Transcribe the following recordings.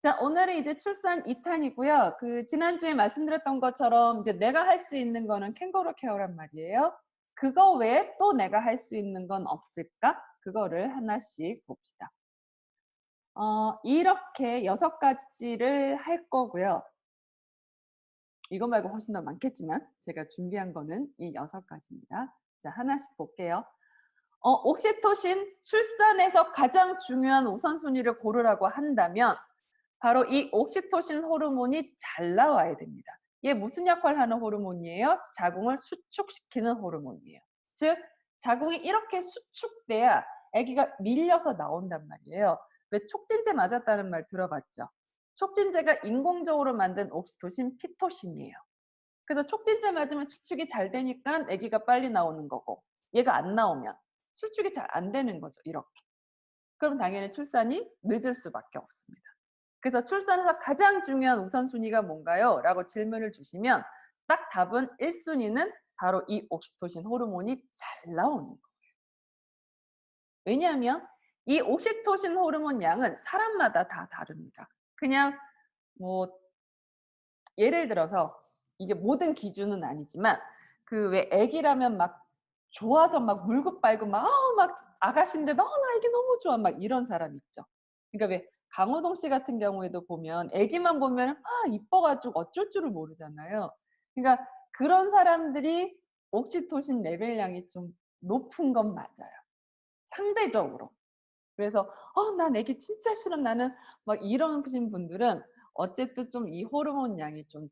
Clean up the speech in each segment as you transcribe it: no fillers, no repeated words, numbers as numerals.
자, 오늘은 이제 출산 2탄이고요. 지난주에 말씀드렸던 것처럼 이제 내가 할 수 있는 거는 캥거루 케어란 말이에요. 그거 외에 또 내가 할 수 있는 건 없을까? 그거를 하나씩 봅시다. 이렇게 6가지를 할 거고요. 이거 말고 훨씬 더 많겠지만 제가 준비한 거는 이 6가지입니다. 자, 하나씩 볼게요. 옥시토신, 출산에서 가장 중요한 우선순위를 고르라고 한다면 바로 이 옥시토신 호르몬이 잘 나와야 됩니다. 얘 무슨 역할을 하는 호르몬이에요? 자궁을 수축시키는 호르몬이에요. 즉 자궁이 이렇게 수축돼야 아기가 밀려서 나온단 말이에요. 왜 촉진제 맞았다는 말 들어봤죠? 촉진제가 인공적으로 만든 옥시토신, 피토신이에요. 그래서 촉진제 맞으면 수축이 잘 되니까 아기가 빨리 나오는 거고, 얘가 안 나오면 수축이 잘 안 되는 거죠. 이렇게. 그럼 당연히 출산이 늦을 수밖에 없습니다. 그래서 출산에서 가장 중요한 우선순위가 뭔가요? 라고 질문을 주시면 딱 답은 1순위는 바로 이 옥시토신 호르몬이 잘 나오는 거예요. 왜냐하면 이 옥시토신 호르몬 양은 사람마다 다 다릅니다. 그냥 뭐 예를 들어서 이게 모든 기준은 아니지만 왜 애기라면 막 좋아서 막 물고 빨고 막 아가씨인데 나 애기 너무 좋아 막 이런 사람 있죠. 그러니까 왜 강호동 씨 같은 경우에도 보면 애기만 보면 이뻐가지고 어쩔 줄을 모르잖아요. 그러니까 그런 사람들이 옥시토신 레벨량이 좀 높은 건 맞아요. 상대적으로. 그래서 난 애기 진짜 싫어 나는 막 이러신 분들은 어쨌든 좀 이 호르몬 양이 좀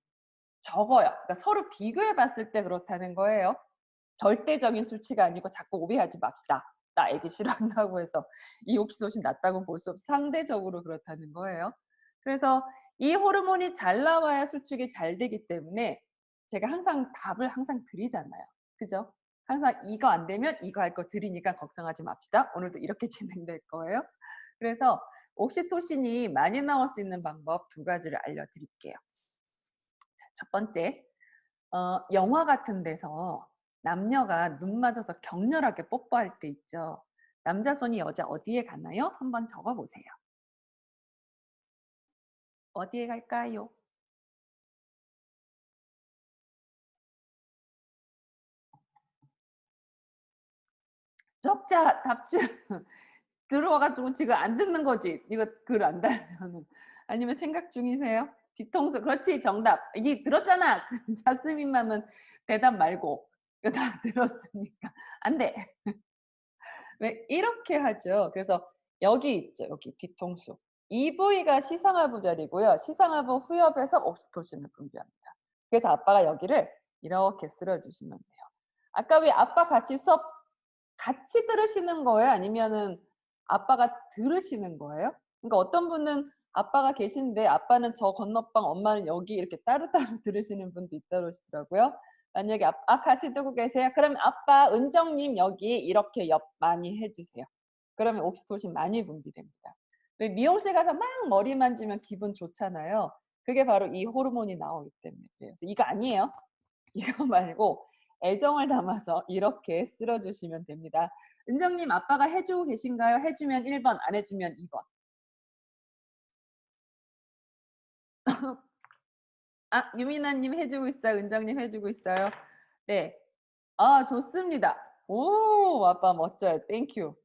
적어요. 그러니까 서로 비교해 봤을 때 그렇다는 거예요. 절대적인 수치가 아니고 자꾸 오해하지 맙시다. 나 애기 싫어한다고 해서 이 옥시토신 낮다고 볼 수 없어. 상대적으로 그렇다는 거예요. 그래서 이 호르몬이 잘 나와야 수축이 잘 되기 때문에 제가 항상 답을 항상 드리잖아요. 그죠? 항상 이거 안 되면 이거 할 거 드리니까 걱정하지 맙시다. 오늘도 이렇게 진행될 거예요. 그래서 옥시토신이 많이 나올 수 있는 방법 2가지를 알려드릴게요. 자, 첫 번째, 영화 같은 데서 남녀가 눈 맞아서 격렬하게 뽀뽀할 때 있죠. 남자 손이 여자 어디에 가나요? 한번 적어보세요. 어디에 갈까요? 적자 답지 들어와가지고 지금 안 듣는 거지. 이거 글 안 달면 아니면 생각 중이세요? 뒤통수 그렇지 정답. 이게 들었잖아. 자스민맘은 대답 말고 이거 다 들었으니까 안 돼. 왜 이렇게 하죠. 그래서 여기 있죠. 여기 뒤통수. 이 부위가 시상하부 자리고요. 시상하부 후엽에서 옥시토신을 분비합니다. 그래서 아빠가 여기를 이렇게 쓸어주시면 돼요. 아까 왜 아빠 같이 들으시는 거예요? 아니면은 아빠가 들으시는 거예요? 그러니까 어떤 분은 아빠가 계신데 아빠는 저 건너방, 엄마는 여기 이렇게 따로따로 들으시는 분도 있다고 그러시더라고요. 만약에 같이 듣고 계세요? 그러면 아빠, 은정님 여기 이렇게 옆 많이 해주세요. 그러면 옥시토신 많이 분비됩니다. 왜 미용실 가서 막 머리 만지면 기분 좋잖아요. 그게 바로 이 호르몬이 나오기 때문에 그래서 이거 아니에요. 이거 말고 애정을 담아서 이렇게 쓸어주시면 됩니다. 은정님 아빠가 해주고 계신가요? 해주면 1번, 안 해주면 2번. 유미나님 해주고 있어요. 은정님 해주고 있어요. 네. 좋습니다. 오, 아빠 멋져요. 땡큐.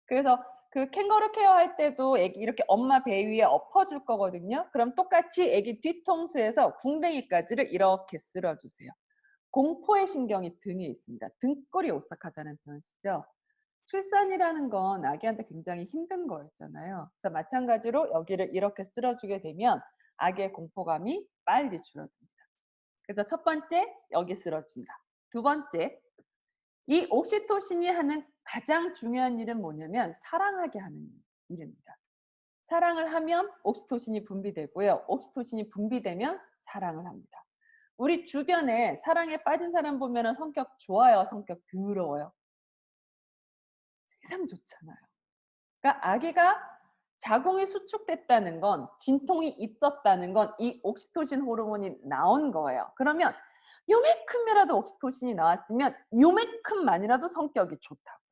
그래서 캥거루 케어 할 때도 애기 이렇게 엄마 배 위에 엎어줄 거거든요. 그럼 똑같이 애기 뒤통수에서 궁뎅이까지를 이렇게 쓸어주세요. 공포의 신경이 등에 있습니다. 등골이 오싹하다는 표현 쓰죠. 출산이라는 건 아기한테 굉장히 힘든 거였잖아요. 그래서 마찬가지로 여기를 이렇게 쓸어주게 되면 아기의 공포감이 빨리 줄어듭니다. 그래서 첫 번째, 여기 쓸어줍니다. 두 번째, 이 옥시토신이 하는 가장 중요한 일은 뭐냐면 사랑하게 하는 일입니다. 사랑을 하면 옥시토신이 분비되고요. 옥시토신이 분비되면 사랑을 합니다. 우리 주변에 사랑에 빠진 사람 보면 성격 좋아요? 성격 더러워요? 세상 좋잖아요. 그러니까 아기가 자궁이 수축됐다는 건 진통이 있었다는 건 이 옥시토신 호르몬이 나온 거예요. 그러면 요만큼이라도 옥시토신이 나왔으면 요만큼만이라도 성격이 좋다고요.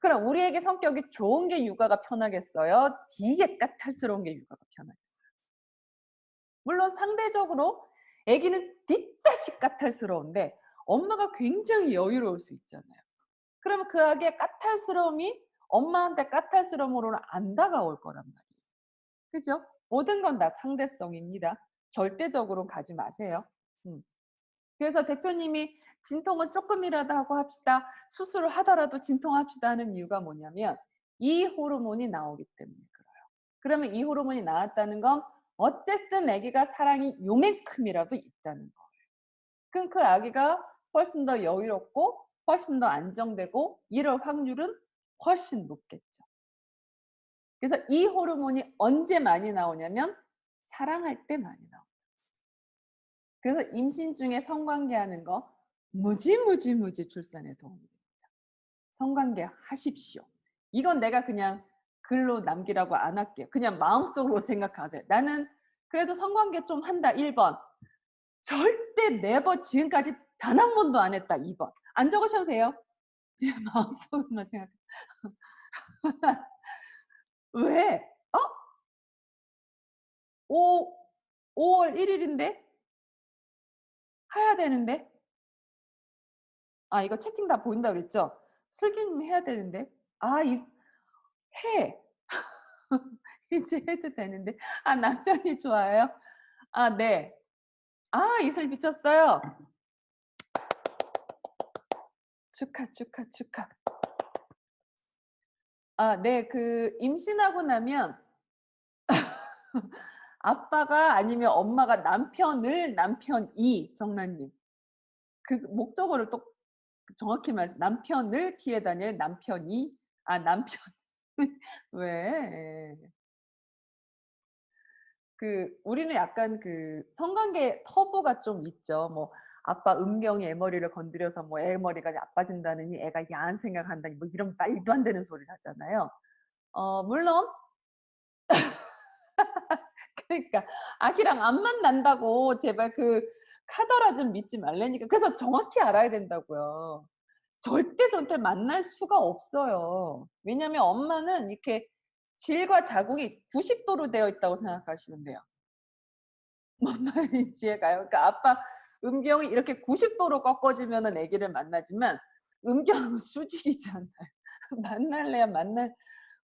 그럼 우리에게 성격이 좋은 게 육아가 편하겠어요? 되게 까탈스러운 게 육아가 편하겠어요? 물론 상대적으로 아기는 뒷다시 까탈스러운데 엄마가 굉장히 여유로울 수 있잖아요. 그러면 그 아기의 까탈스러움이 엄마한테 까탈스러움으로는 안 다가올 거란 말이에요. 그죠? 모든 건 다 상대성입니다. 절대적으로 가지 마세요. 음. 그래서 대표님이 진통은 조금이라도 하고 합시다. 수술을 하더라도 진통합시다 하는 이유가 뭐냐면 이 호르몬이 나오기 때문에 그래요. 그러면 이 호르몬이 나왔다는 건 어쨌든 아기가 사랑이 요만큼이라도 있다는 거예요. 그럼 그 아기가 훨씬 더 여유롭고 훨씬 더 안정되고 이럴 확률은 훨씬 높겠죠. 그래서 이 호르몬이 언제 많이 나오냐면 사랑할 때 많이 나옵니다. 그래서 임신 중에 성관계하는 거 무지 출산에 도움이 됩니다. 성관계 하십시오. 이건 내가 그냥 글로 남기라고 안 할게요. 그냥 마음속으로 생각하세요. 나는 그래도 성관계 좀 한다 1번. 절대 네버 지금까지 단 한 번도 안 했다 2번. 안 적으셔도 돼요. 그냥 마음속으로만 생각해. 왜? 어? 5 5월 1 일인데? 해야 되는데? 아 이거 채팅 다 보인다 그랬죠? 슬기님이 해야 되는데. 아 이 해. 이제 해도 되는데. 아 남편이 좋아해요? 아 네. 아 이슬 비쳤어요. 축하, 축하, 축하. 아 네. 그 임신하고 나면 아빠가 아니면 엄마가 남편을 남편이 정란님. 그 목적어를 또 정확히 말해서 남편을 피해 다녀요. 남편이. 아 남편 왜? 그 우리는 약간 그 성관계 터부가 좀 있죠. 뭐 아빠 음경이 애 머리를 건드려서 뭐 애 머리가 나빠진다느니 애가 야한 생각한다니 뭐 이런 말도 안 되는 소리를 하잖아요. 물론 그러니까 아기랑 안 만난다고 제발 그 카더라 좀 믿지 말라니까. 그래서 정확히 알아야 된다고요. 절대 만날 수가 없어요. 왜냐하면 엄마는 이렇게 질과 자궁이 90도로 되어 있다고 생각하시면 돼요. 엄마의 지혜가요. 그러니까 아빠 음경이 이렇게 90도로 꺾어지면은 아기를 만나지만 음경은 수직이잖아요. 만날래야 만날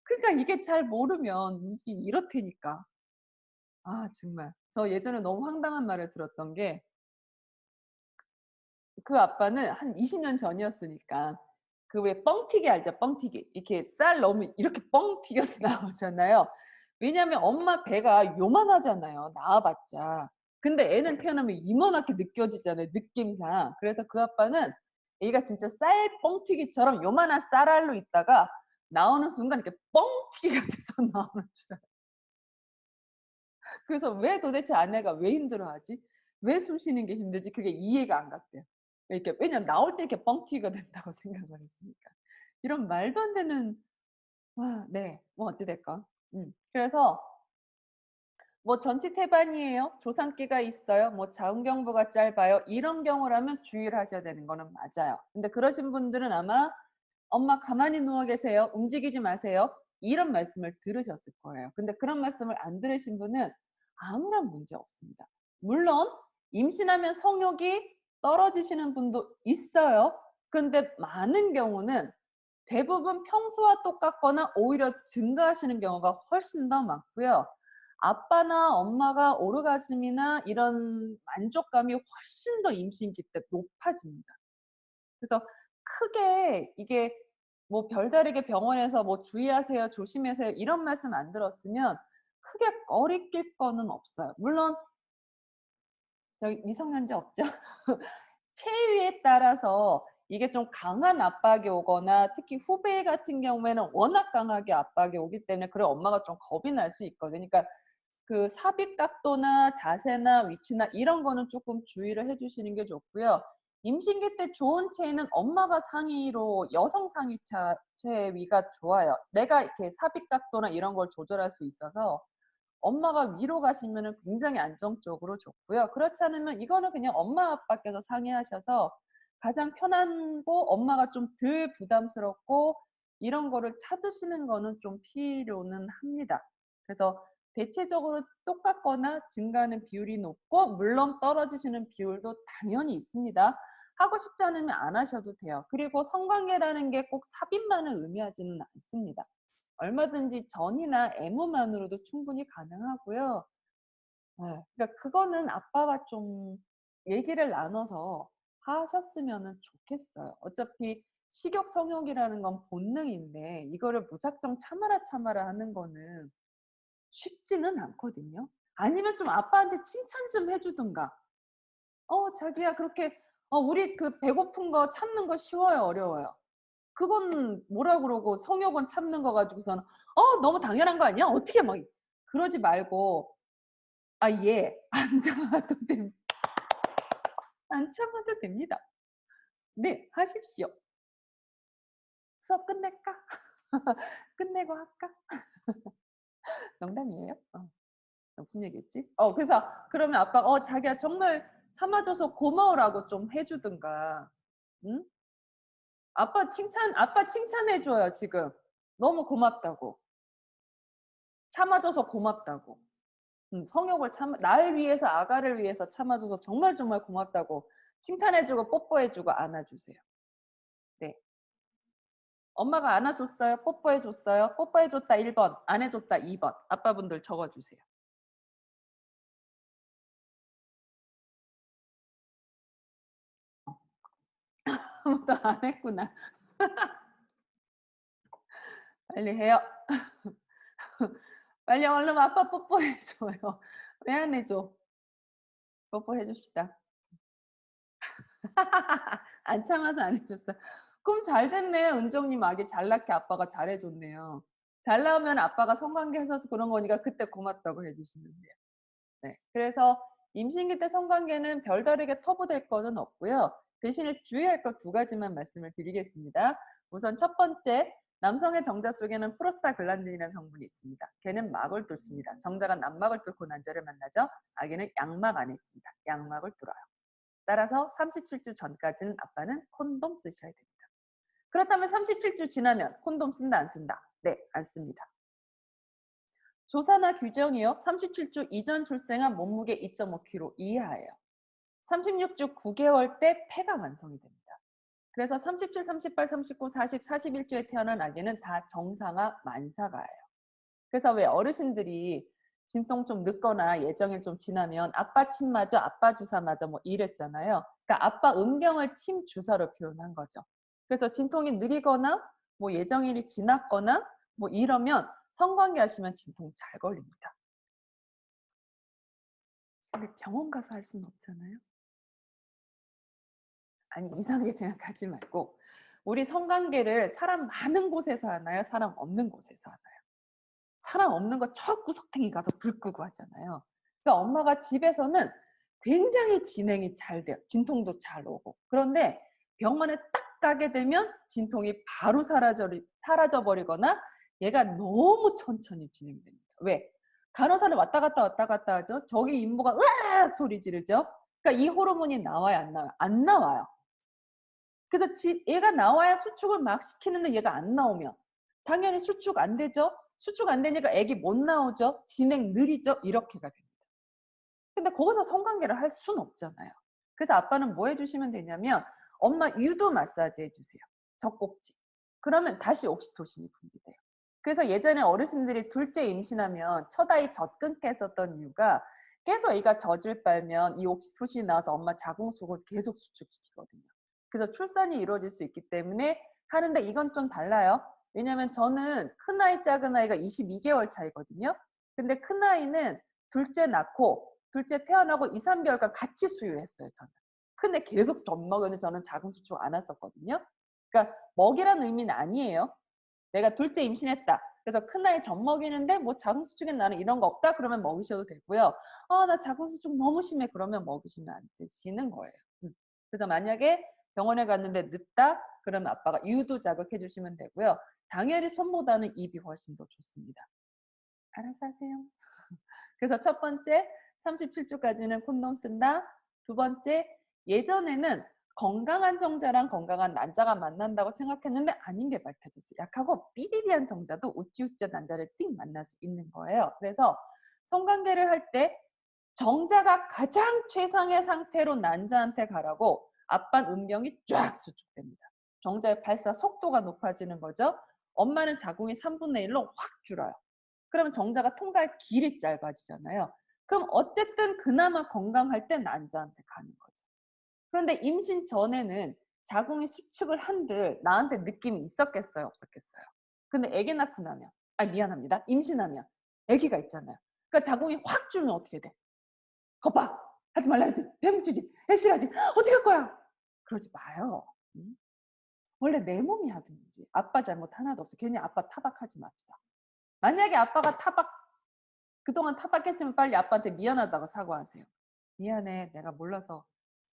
그러니까 이게 잘 모르면 이게 이렇다니까. 아 정말. 저 예전에 너무 황당한 말을 들었던 게 그 아빠는 한 20년 전이었으니까 그 왜 뻥튀기 알죠? 뻥튀기. 이렇게 쌀 넣으면 이렇게 뻥 튀겨서 나오잖아요. 왜냐하면 엄마 배가 요만하잖아요, 낳아 봤자. 근데 애는 태어나면 이만하게 느껴지잖아요, 느낌상. 그래서 그 아빠는 애가 진짜 쌀 뻥튀기처럼 요만한 쌀알로 있다가 나오는 순간 이렇게 뻥튀기가 돼서 나오는 줄 알아요. 그래서 왜 도대체 아내가 왜 힘들어하지? 왜 숨 쉬는 게 힘들지? 그게 이해가 안 갔대요. 이렇게 왜냐면 나올 때 이렇게 뻥튀기가 된다고 생각을 했으니까. 이런 말도 안 되는 네. 뭐 어찌 됐건. 그래서 뭐 전치 태반이에요. 조산기가 있어요. 뭐 자궁경부가 짧아요. 이런 경우라면 주의를 하셔야 되는 거는 맞아요. 근데 그러신 분들은 아마 "엄마 가만히 누워 계세요. 움직이지 마세요." 이런 말씀을 들으셨을 거예요. 근데 그런 말씀을 안 들으신 분은 아무런 문제 없습니다. 물론 임신하면 성욕이 떨어지시는 분도 있어요. 그런데 많은 경우는 대부분 평소와 똑같거나 오히려 증가하시는 경우가 훨씬 더 많고요. 아빠나 엄마가 오르가즘이나 이런 만족감이 훨씬 더 임신기 때 높아집니다. 그래서 크게 이게 뭐 별다르게 병원에서 뭐 "주의하세요. 조심하세요." 이런 말씀 안 들었으면 크게 꺼리낄 거는 없어요. 물론 저기 미성년자 없죠? 체위에 따라서 이게 좀 강한 압박이 오거나 특히 후배 같은 경우에는 워낙 강하게 압박이 오기 때문에 그래 엄마가 좀 겁이 날 수 있거든요. 그러니까 그 삽입 각도나 자세나 위치나 이런 거는 쪼끔 주의를 해 주시는 게 좋고요. 임신기 때 좋은 체위는 엄마가 상의로 여성 상의 체위가 좋아요. 내가 이렇게 삽입 각도나 이런 걸 조절할 수 있어서 엄마가 위로 가시면은 굉장히 안정적으로 좋고요. 그렇지 않으면 이거는 그냥 엄마 아빠께서 상의하셔서 가장 편하고 엄마가 좀 덜 부담스럽고 이런 거를 찾으시는 거는 좀 필요는 합니다. 그래서 대체적으로 똑같거나 증가하는 비율이 높고 물론 떨어지시는 비율도 당연히 있습니다. 하고 싶지 않으면 안 하셔도 돼요. 그리고 성관계라는 게 꼭 삽입만을 의미하지는 않습니다. 얼마든지 전이나 애무만으로도 충분히 가능하고요. 네. 그러니까 그거는 아빠와 좀 얘기를 나눠서 하셨으면 좋겠어요. 어차피 식욕, 성욕이라는 건 본능인데 이거를 무작정 참아라 참아라 하는 거는 쉽지는 않거든요. 아니면 좀 아빠한테 칭찬 좀 해주든가. 자기야 그렇게 우리 그 배고픈 거 참는 거 쉬워요, 어려워요? 그건 뭐라 그러고 성욕은 참는 거 가지고서는 너무 당연한 거 아니야? 어떻게 막 그러지 말고 예. 안 참아도 됩니다. 안 참아도 됩니다. 네, 하십시오. 수업 끝낼까? 끝내고 할까? 농담이에요. 무슨 얘기였지? 그래서 그러면 아빠가 자기야 정말 참아줘서 고마워라고 좀 해주든가. 응? 아빠 칭찬해줘요, 지금. 너무 고맙다고. 참아줘서 고맙다고. 성욕을 날 위해서, 아가를 위해서 참아줘서 정말 정말 고맙다고 칭찬해주고 뽀뽀해주고 안아주세요. 네. 엄마가 안아줬어요? 뽀뽀해줬어요? 뽀뽀해줬다 1번, 안 해줬다 2번. 아빠분들 적어주세요. 아무도 안 했구나. 빨리 해요. 빨리 얼른 아빠 뽀뽀해줘요. 왜 안 해줘? 뽀뽀해줍시다. 안 참아서 안 해줬어. 그럼 잘 됐네. 은정님 아기 잘 낳게 아빠가 잘해줬네요. 잘 나오면 아빠가 성관계 해서 그런 거니까 그때 고맙다고 해주시면 돼요. 네. 그래서 임신기 때 성관계는 별다르게 터부될 거는 없고요. 대신에 주의할 것 두 가지만 말씀을 드리겠습니다. 우선 첫 번째, 남성의 정자 속에는 프로스타글란딘이라는 성분이 있습니다. 걔는 막을 뚫습니다. 정자가 난막을 뚫고 난자를 만나죠. 아기는 양막 안에 있습니다. 양막을 뚫어요. 따라서 37주 전까지는 아빠는 콘돔 쓰셔야 됩니다. 그렇다면 37주 지나면 콘돔 쓴다 안 쓴다? 네, 안 씁니다. 조사나 규정이요. 37주 이전 출생한 몸무게 2.5kg 이하예요. 36주 9개월 때 폐가 완성이 됩니다. 그래서 37, 38, 39, 40, 41주에 태어난 아기는 다 정상화 만사가예요. 그래서 왜 어르신들이 진통 좀 늦거나 예정일 좀 지나면 아빠 침 맞아, 아빠 주사 맞아 뭐 이랬잖아요. 그러니까 아빠 음병을 침 주사로 표현한 거죠. 그래서 진통이 느리거나 뭐 예정일이 지났거나 뭐 이러면 성관계 하시면 진통 잘 걸립니다. 근데 병원 가서 할 수는 없잖아요. 아니 이상하게 생각하지 말고 우리 성관계를 사람 많은 곳에서 하나요? 사람 없는 곳에서 하나요? 사람 없는 거 저 구석탱이 가서 불 끄고 하잖아요. 그러니까 엄마가 집에서는 굉장히 진행이 잘 돼요. 진통도 잘 오고. 그런데 병원에 딱 가게 되면 진통이 바로 사라져 버리거나 얘가 너무 천천히 진행됩니다. 왜? 간호사는 왔다 갔다 하죠. 저기 인부가 으악 소리 지르죠. 그러니까 이 호르몬이 나와요, 안 나와요? 안 나와요. 그래서 얘가 나와야 수축을 막 시키는데 얘가 안 나오면 당연히 수축 안 되죠. 수축 안 되니까 애기 못 나오죠. 진행 느리죠. 이렇게가 됩니다. 근데 거기서 성관계를 할 수는 없잖아요. 그래서 아빠는 뭐 해주시면 되냐면 엄마 유도 마사지 해주세요. 젖꼭지. 그러면 다시 옥시토신이 분비돼요. 그래서 예전에 어르신들이 둘째 임신하면 첫 아이 젖 끊게 했었던 이유가 계속 애가 젖을 빨면 이 옥시토신이 나와서 엄마 자궁수를 계속 수축시키거든요. 그래서 출산이 이루어질 수 있기 때문에 하는데 이건 좀 달라요. 왜냐면 저는 큰아이 작은 아이가 22개월 차이거든요. 근데 큰아이는 둘째 낳고 둘째 태어나고 2, 3개월간 같이 수유했어요. 저는. 근데 계속 젖 먹였는데 저는 자궁수축 안 했었거든요. 그러니까 먹이라는 의미는 아니에요. 내가 둘째 임신했다. 그래서 큰아이 젖 먹이는데 뭐 자궁수축에 나는 이런 거 없다? 그러면 먹이셔도 되고요. 나 자궁수축 너무 심해. 그러면 먹이시면 안 되시는 거예요. 그래서 만약에 병원에 갔는데 늦다? 그러면 아빠가 유도 자극해 주시면 되고요. 당연히 손보다는 입이 훨씬 더 좋습니다. 알아서 하세요. 그래서 첫 번째, 37주까지는 콘돔 쓴다. 두 번째, 예전에는 건강한 정자랑 건강한 난자가 만난다고 생각했는데 아닌 게 밝혀졌어요. 약하고 삐리리한 정자도 우찌우찌한 난자를 띵 만날 수 있는 거예요. 그래서 성관계를 할 때 정자가 가장 최상의 상태로 난자한테 가라고 아빠 운명이 쫙 수축됩니다. 정자의 발사 속도가 높아지는 거죠. 엄마는 자궁이 3분의 1로 확 줄어요. 그러면 정자가 통과할 길이 짧아지잖아요. 그럼 어쨌든 그나마 건강할 때 난자한테 가는 거죠. 그런데 임신 전에는 자궁이 수축을 한들 나한테 느낌이 있었겠어요? 없었겠어요? 근데 아기 낳고 나면, 아니 미안합니다. 임신하면 아기가 있잖아요. 그러니까 자궁이 확 줄면 어떻게 돼? 거봐! 하지 말라 그러지. 배묻히지. 애쉬하지. 어떻게 할 거야? 그러지 마요. 응? 원래 내 몸이 하던 일이 아빠 잘못 하나도 없어. 괜히 아빠 타박하지 맙시다. 만약에 아빠가 그동안 타박했으면 빨리 아빠한테 미안하다고 사과하세요. 미안해. 내가 몰라서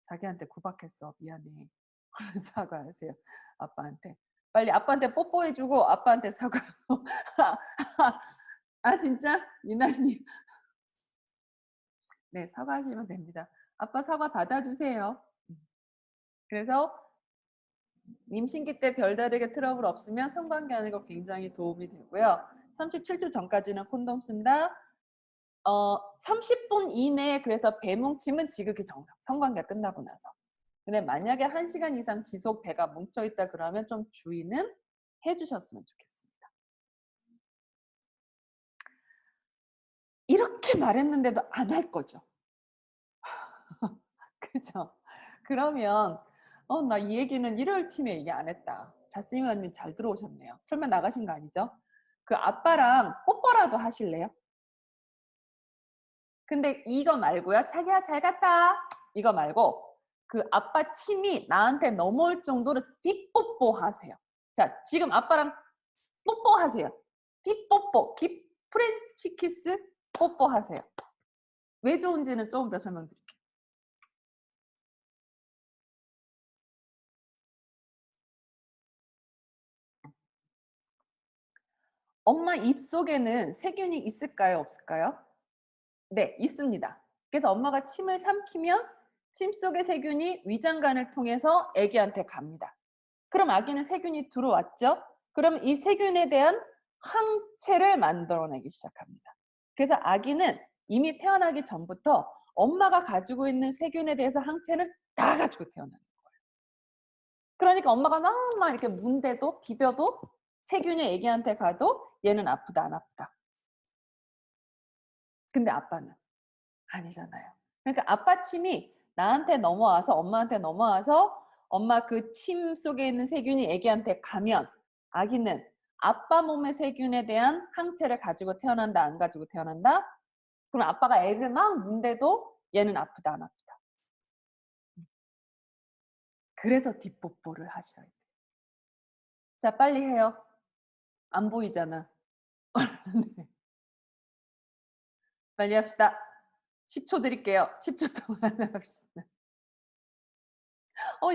자기한테 구박했어. 미안해. 사과하세요. 아빠한테. 빨리 아빠한테 뽀뽀해주고 아빠한테 사과하고. 아 진짜? 이나님. 네, 사과하시면 됩니다. 아빠 사과 받아주세요. 그래서 임신기 때 별다르게 트러블 없으면 성관계 하는 거 굉장히 도움이 되고요. 37주 전까지는 콘돔 쓴다. 30분 이내에 그래서 배뭉침은 지극히 정상. 성관계 끝나고 나서. 근데 만약에 1시간 이상 지속 배가 뭉쳐있다 그러면 좀 주의는 해주셨으면 좋겠습니다. 이렇게 말했는데도 안 할 거죠. 그죠? 그러면 나 이 얘기는 일요일 팀에 얘기 안 했다. 자스민님 잘 들어오셨네요. 설마 나가신 거 아니죠? 그 아빠랑 뽀뽀라도 하실래요? 근데 이거 말고요. 자기야 잘 갔다. 이거 말고 그 아빠 침이 나한테 넘어올 정도로 딥뽀뽀 하세요. 자, 지금 아빠랑 뽀뽀 하세요. 딥뽀뽀, 프렌치 키스 뽀뽀 하세요. 왜 좋은지는 조금 더 설명드릴게요. 엄마 입속에는 세균이 있을까요? 없을까요? 네, 있습니다. 그래서 엄마가 침을 삼키면 침 속의 세균이 위장관을 통해서 아기한테 갑니다. 그럼 아기는 세균이 들어왔죠? 그럼 이 세균에 대한 항체를 만들어내기 시작합니다. 그래서 아기는 이미 태어나기 전부터 엄마가 가지고 있는 세균에 대해서 항체는 다 가지고 태어나는 거예요. 그러니까 엄마가 막 이렇게 문대도 비벼도 세균이 아기한테 가도 얘는 아프다 안 아프다. 근데 아빠는 아니잖아요. 그러니까 아빠 침이 나한테 넘어와서 엄마한테 넘어와서 엄마 그 침 속에 있는 세균이 아기한테 가면 아기는 아빠 몸의 세균에 대한 항체를 가지고 태어난다 안 가지고 태어난다? 그럼 아빠가 애를 막 문대도 얘는 아프다 안 아프다. 그래서 뒷뽀뽀를 하셔야 돼요. 자 빨리 해요. 안 보이잖아. 빨리 합시다. 10초 드릴게요. 10초 동안 합시다.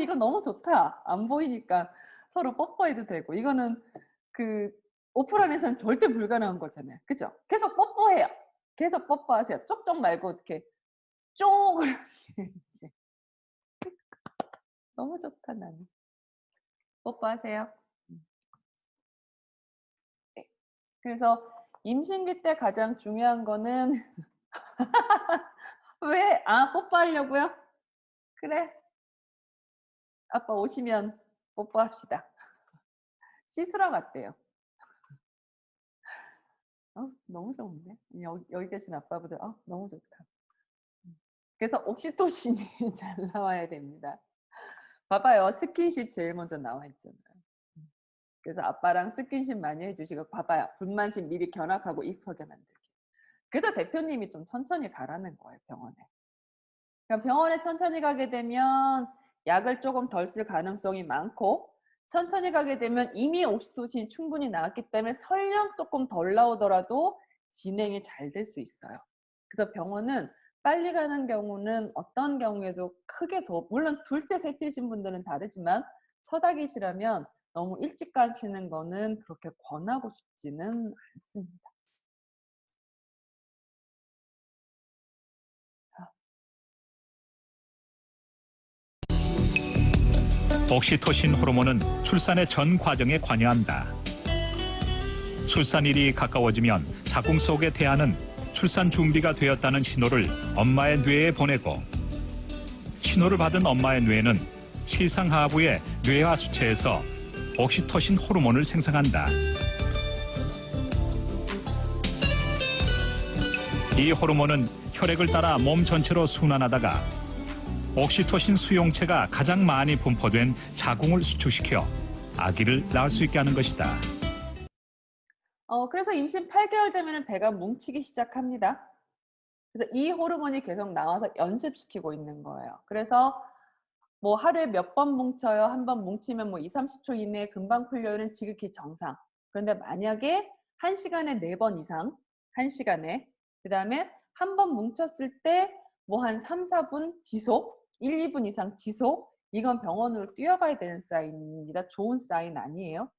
이거 너무 좋다. 안 보이니까 서로 뽀뽀해도 되고. 이거는 그 오프라인에서는 절대 불가능한 거잖아요. 그죠? 계속 뽀뽀해요. 계속 뽀뽀하세요. 쪽쪽 말고 이렇게 쪽을 이렇게. 너무 좋다 나는. 뽀뽀하세요. 네. 그래서 임신기 때 가장 중요한 거는 왜? 뽀뽀하려고요? 그래. 아빠 오시면 뽀뽀합시다. 씻으러 갔대요. 너무 좋은데? 여기 계신 아빠분들 너무 좋다. 그래서 옥시토신이 잘 나와야 됩니다. 봐봐요. 스킨십 제일 먼저 나와 있잖아요. 그래서 아빠랑 스킨십 많이 해주시고 봐봐요. 불만심 미리 견학하고 익숙하게 만들기. 그래서 대표님이 좀 천천히 가라는 거예요. 병원에. 그러니까 병원에 천천히 가게 되면 약을 조금 덜 쓸 가능성이 많고 천천히 가게 되면 이미 옥시토신이 충분히 나왔기 때문에 설령 조금 덜 나오더라도 진행이 잘 될 수 있어요. 그래서 병원은 빨리 가는 경우는 어떤 경우에도 크게 더 물론 둘째, 셋째신 분들은 다르지만 첫 아기시라면 너무 일찍 가시는 거는 그렇게 권하고 싶지는 않습니다. 옥시토신 호르몬은 출산의 전 과정에 관여한다. 출산일이 가까워지면 자궁 속의 태아는 출산 준비가 되었다는 신호를 엄마의 뇌에 보내고, 신호를 받은 엄마의 뇌는 시상 하부의 뇌하 수체에서 옥시토신 호르몬을 생성한다. 이 호르몬은 혈액을 따라 몸 전체로 순환하다가 옥시토신 수용체가 가장 많이 분포된 자궁을 수축시켜 아기를 낳을 수 있게 하는 것이다. 그래서 임신 8개월 되면 배가 뭉치기 시작합니다. 그래서 이 호르몬이 계속 나와서 연습시키고 있는 거예요. 그래서 뭐 하루에 몇 번 뭉쳐요. 한 번 뭉치면 뭐 20-30초 이내에 금방 풀려요. 는 지극히 정상. 그런데 만약에 1시간에 4번 이상, 1시간에, 그 다음에 한 번 뭉쳤을 때 뭐 한 3-4분 지속, 1-2분 이상 지속, 이건 병원으로 뛰어가야 되는 사인입니다. 좋은 사인 아니에요.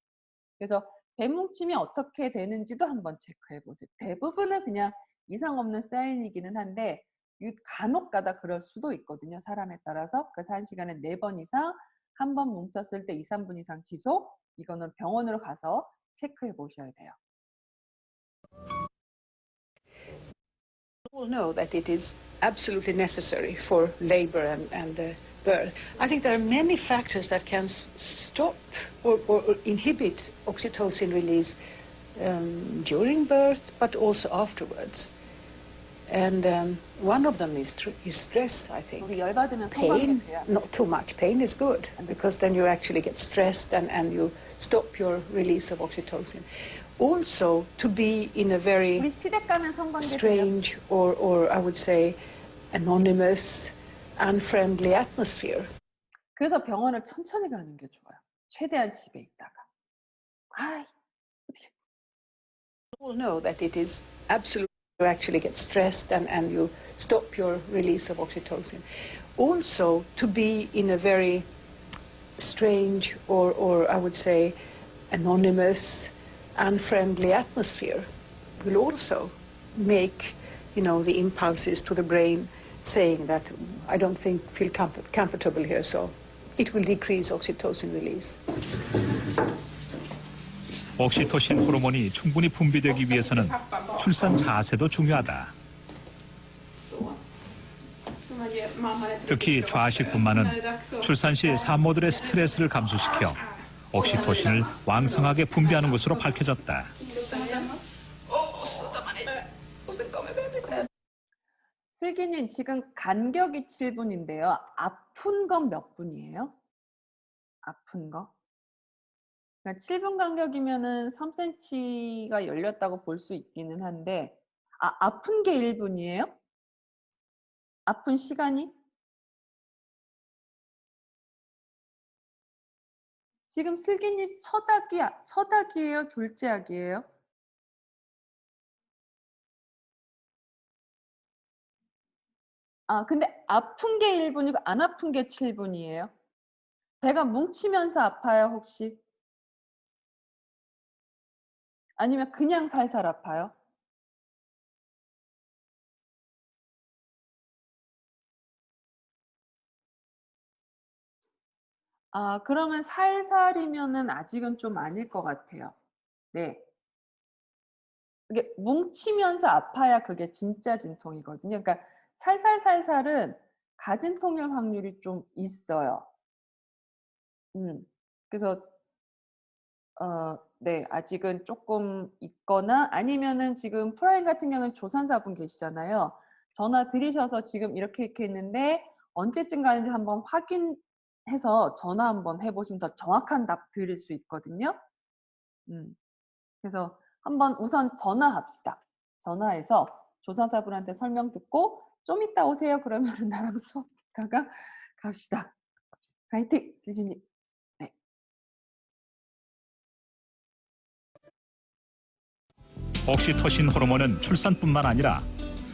그래서 배 뭉침이 어떻게 되는지도 한번 체크해 보세요. 대부분은 그냥 이상 없는 사인이기는 한데 간혹 가다 그럴 수도 있거든요. 사람에 따라서. 그래서 1시간에 4번 이상, 한 번 뭉쳤을 때 2-3분 이상 지속, 이거는 병원으로 가서 체크해 보셔야 돼요. We all know that it is absolutely necessary for labor and birth. I think there are many factors that can stop or inhibit oxytocin release during birth, but also afterwards. And one of them is stress, I think. 우리 열 받으면 Pain, 성공해야. not too much. Pain is good because then you actually get stressed and you stop your release of oxytocin. Also, to be in a very 우리 시댁 가면 성공되세요. strange or I would say anonymous, unfriendly atmosphere. 그래서 병원을 천천히 가는 게 좋아요. 최대한 집에 있다가. 아이, 어떻게. You all know that it is absolutely you actually get stressed and you stop your release of oxytocin. Also, to be in a very strange or I would say anonymous, unfriendly atmosphere will also make, the impulses to the brain saying that I don't feel comfortable here, so it will decrease oxytocin release. 옥시토신 호르몬이 충분히 분비되기 위해서는 출산 자세도 중요하다. 특히 좌식분만은 출산 시 산모들의 스트레스를 감소시켜 옥시토신을 왕성하게 분비하는 것으로 밝혀졌다. 슬기님, 지금 간격이 7분인데요. 아픈 건 몇 분이에요? 아픈 거? 그러니까 7분 간격이면은 3cm가 열렸다고 볼 수 있기는 한데, 아픈 게 1분이에요? 아픈 시간이? 지금 슬기님 첫 학이에요? 둘째 학이에요? 근데 아픈 게 1분이고 안 아픈 게 7분이에요? 배가 뭉치면서 아파요, 혹시? 아니면 그냥 살살 아파요? 그러면 살살이면은 아직은 좀 아닐 것 같아요. 네. 이게 뭉치면서 아파야 그게 진짜 진통이거든요. 그러니까 살살살살은 가진통일 확률이 좀 있어요. 그래서 네, 아직은 조금 있거나 아니면은 지금 프라임 같은 경우는 조산사분 계시잖아요. 전화 드리셔서 지금 이렇게 했는데 언제쯤 가는지 한번 확인해서 전화 한번 해보시면 더 정확한 답 드릴 수 있거든요. 그래서 한번 우선 전화합시다. 전화해서 조산사분한테 설명 듣고 좀 이따 오세요. 그러면은 나랑 수업 듣다가 갑시다. 화이팅, 슬기님. 네. 옥시토신 호르몬은 출산뿐만 아니라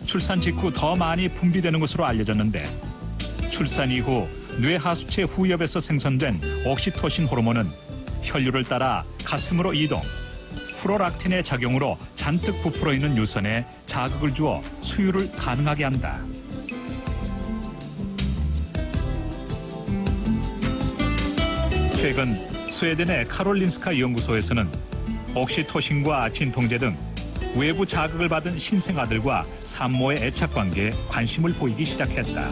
출산 직후 더 많이 분비되는 것으로 알려졌는데, 출산 이후 뇌하수체 후엽에서 생성된 옥시토신 호르몬은 혈류를 따라 가슴으로 이동, 프로락틴의 작용으로 잔뜩 부풀어 있는 유선에 자극을 주어 수유를 가능하게 한다. 최근 스웨덴의 카롤린스카 연구소에서는 옥시토신과 진통제 등 외부 자극을 받은 신생아들과 산모의 애착 관계에 관심을 보이기 시작했다.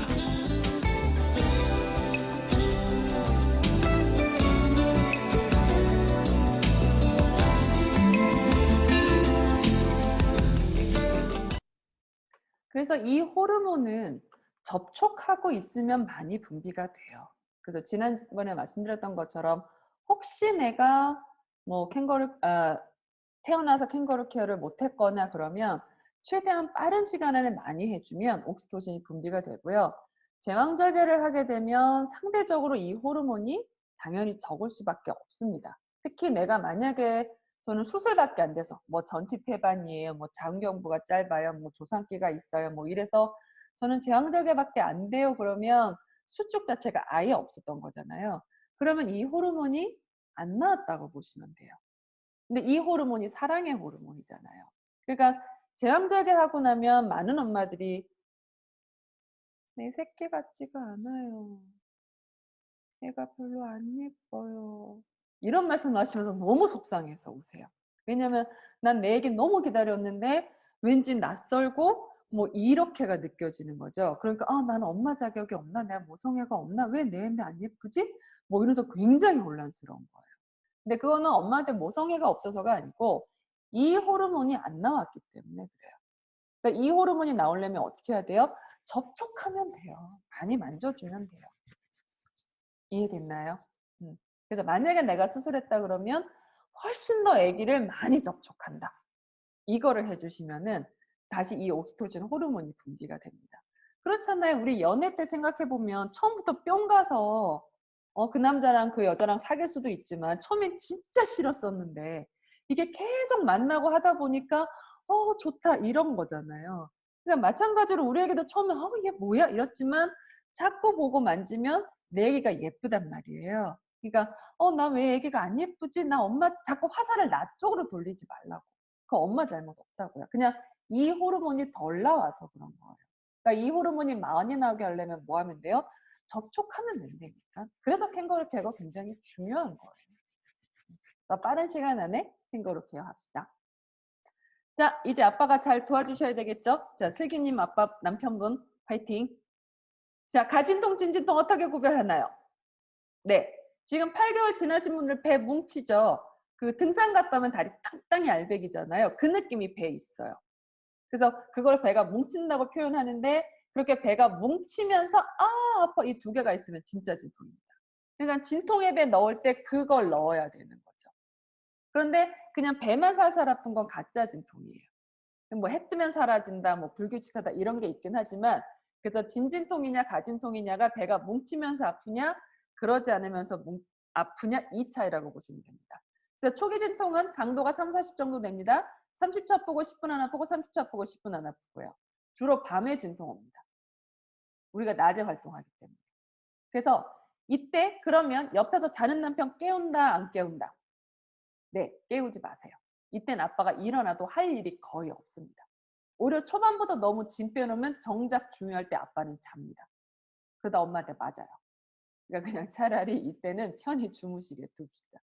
그래서 이 호르몬은 접촉하고 있으면 많이 분비가 돼요. 그래서 지난번에 말씀드렸던 것처럼 혹시 내가 뭐 태어나서 캥거루 케어를 못했거나 그러면 최대한 빠른 시간 안에 많이 해주면 옥시토신이 분비가 되고요. 제왕절개를 하게 되면 상대적으로 이 호르몬이 당연히 적을 수밖에 없습니다. 특히 내가 만약에 저는 수술밖에 안 돼서 뭐 전티폐반이에요, 뭐 자궁경부가 짧아요, 뭐 조상기가 있어요, 뭐 이래서 저는 제왕절개밖에 안 돼요. 그러면 수축 자체가 아예 없었던 거잖아요. 그러면 이 호르몬이 안 나왔다고 보시면 돼요. 근데 이 호르몬이 사랑의 호르몬이잖아요. 그러니까 제왕절개하고 나면 많은 엄마들이 내 새끼 같지가 않아요. 애가 별로 안 예뻐요. 이런 말씀하시면서 너무 속상해서 오세요. 왜냐면 난 내 애기 너무 기다렸는데 왠지 낯설고 뭐 이렇게가 느껴지는 거죠. 그러니까 나는 엄마 자격이 없나? 내가 모성애가 없나? 왜 내 애인데 안 예쁘지? 뭐 이러면서 굉장히 혼란스러운 거예요. 근데 그거는 엄마한테 모성애가 없어서가 아니고 이 호르몬이 안 나왔기 때문에 그래요. 그러니까 이 호르몬이 나오려면 어떻게 해야 돼요? 접촉하면 돼요. 많이 만져주면 돼요. 이해됐나요? 그래서 만약에 내가 수술했다 그러면 훨씬 더 아기를 많이 접촉한다. 이거를 해주시면은 다시 이 옥시토신 호르몬이 분비가 됩니다. 그렇잖아요. 우리 연애 때 생각해보면 처음부터 뿅 가서 그 남자랑 그 여자랑 사귈 수도 있지만 처음엔 진짜 싫었었는데 이게 계속 만나고 하다 보니까 좋다 이런 거잖아요. 그러니까 마찬가지로 우리에게도 처음에 이게 뭐야 이랬지만 자꾸 보고 만지면 내 애기가 예쁘단 말이에요. 그러니까 나 왜 애기가 안 예쁘지? 나 엄마 자꾸 화살을 나 쪽으로 돌리지 말라고. 그 엄마 잘못 없다고요. 그냥 이 호르몬이 덜 나와서 그런 거예요. 그러니까 이 호르몬이 많이 나오게 하려면 뭐 하면 돼요? 접촉하면 된다니까. 그래서 캥거루 케어가 굉장히 중요한 거예요. 빠른 시간 안에 캥거루 케어 합시다. 자, 이제 아빠가 잘 도와주셔야 되겠죠? 자, 슬기님 아빠 남편분 파이팅. 자, 가진통, 진진통 어떻게 구별하나요? 네, 지금 8개월 지나신 분들 배 뭉치죠? 그 등산 갔다 오면 다리 땅땅이 알배기잖아요. 그 느낌이 배에 있어요. 그래서 그걸 배가 뭉친다고 표현하는데 그렇게 배가 뭉치면서 아파 이 두 개가 있으면 진짜 진통입니다. 그러니까 진통의 넣을 때 그걸 넣어야 되는 거죠. 그런데 그냥 배만 살살 아픈 건 가짜 진통이에요. 뭐 해 뜨면 사라진다, 뭐 불규칙하다 이런 게 있긴 하지만 그래서 진진통이냐 가진통이냐가 배가 뭉치면서 아프냐 그러지 않으면서 아프냐 이 차이라고 보시면 됩니다. 그래서 초기 진통은 강도가 3, 40 정도 됩니다. 30초 아프고 10분 안 아프고 30초 아프고 10분 안 아프고요. 주로 밤에 진통 옵니다. 우리가 낮에 활동하기 때문에. 그래서 이때 그러면 옆에서 자는 남편 깨운다 안 깨운다? 네, 깨우지 마세요. 이땐 아빠가 일어나도 할 일이 거의 없습니다. 오히려 초반부터 너무 짐 빼놓으면 정작 중요할 때 아빠는 잡니다. 그러다 엄마한테 맞아요. 그러니까 그냥 차라리 이때는 편히 주무시게 둡시다.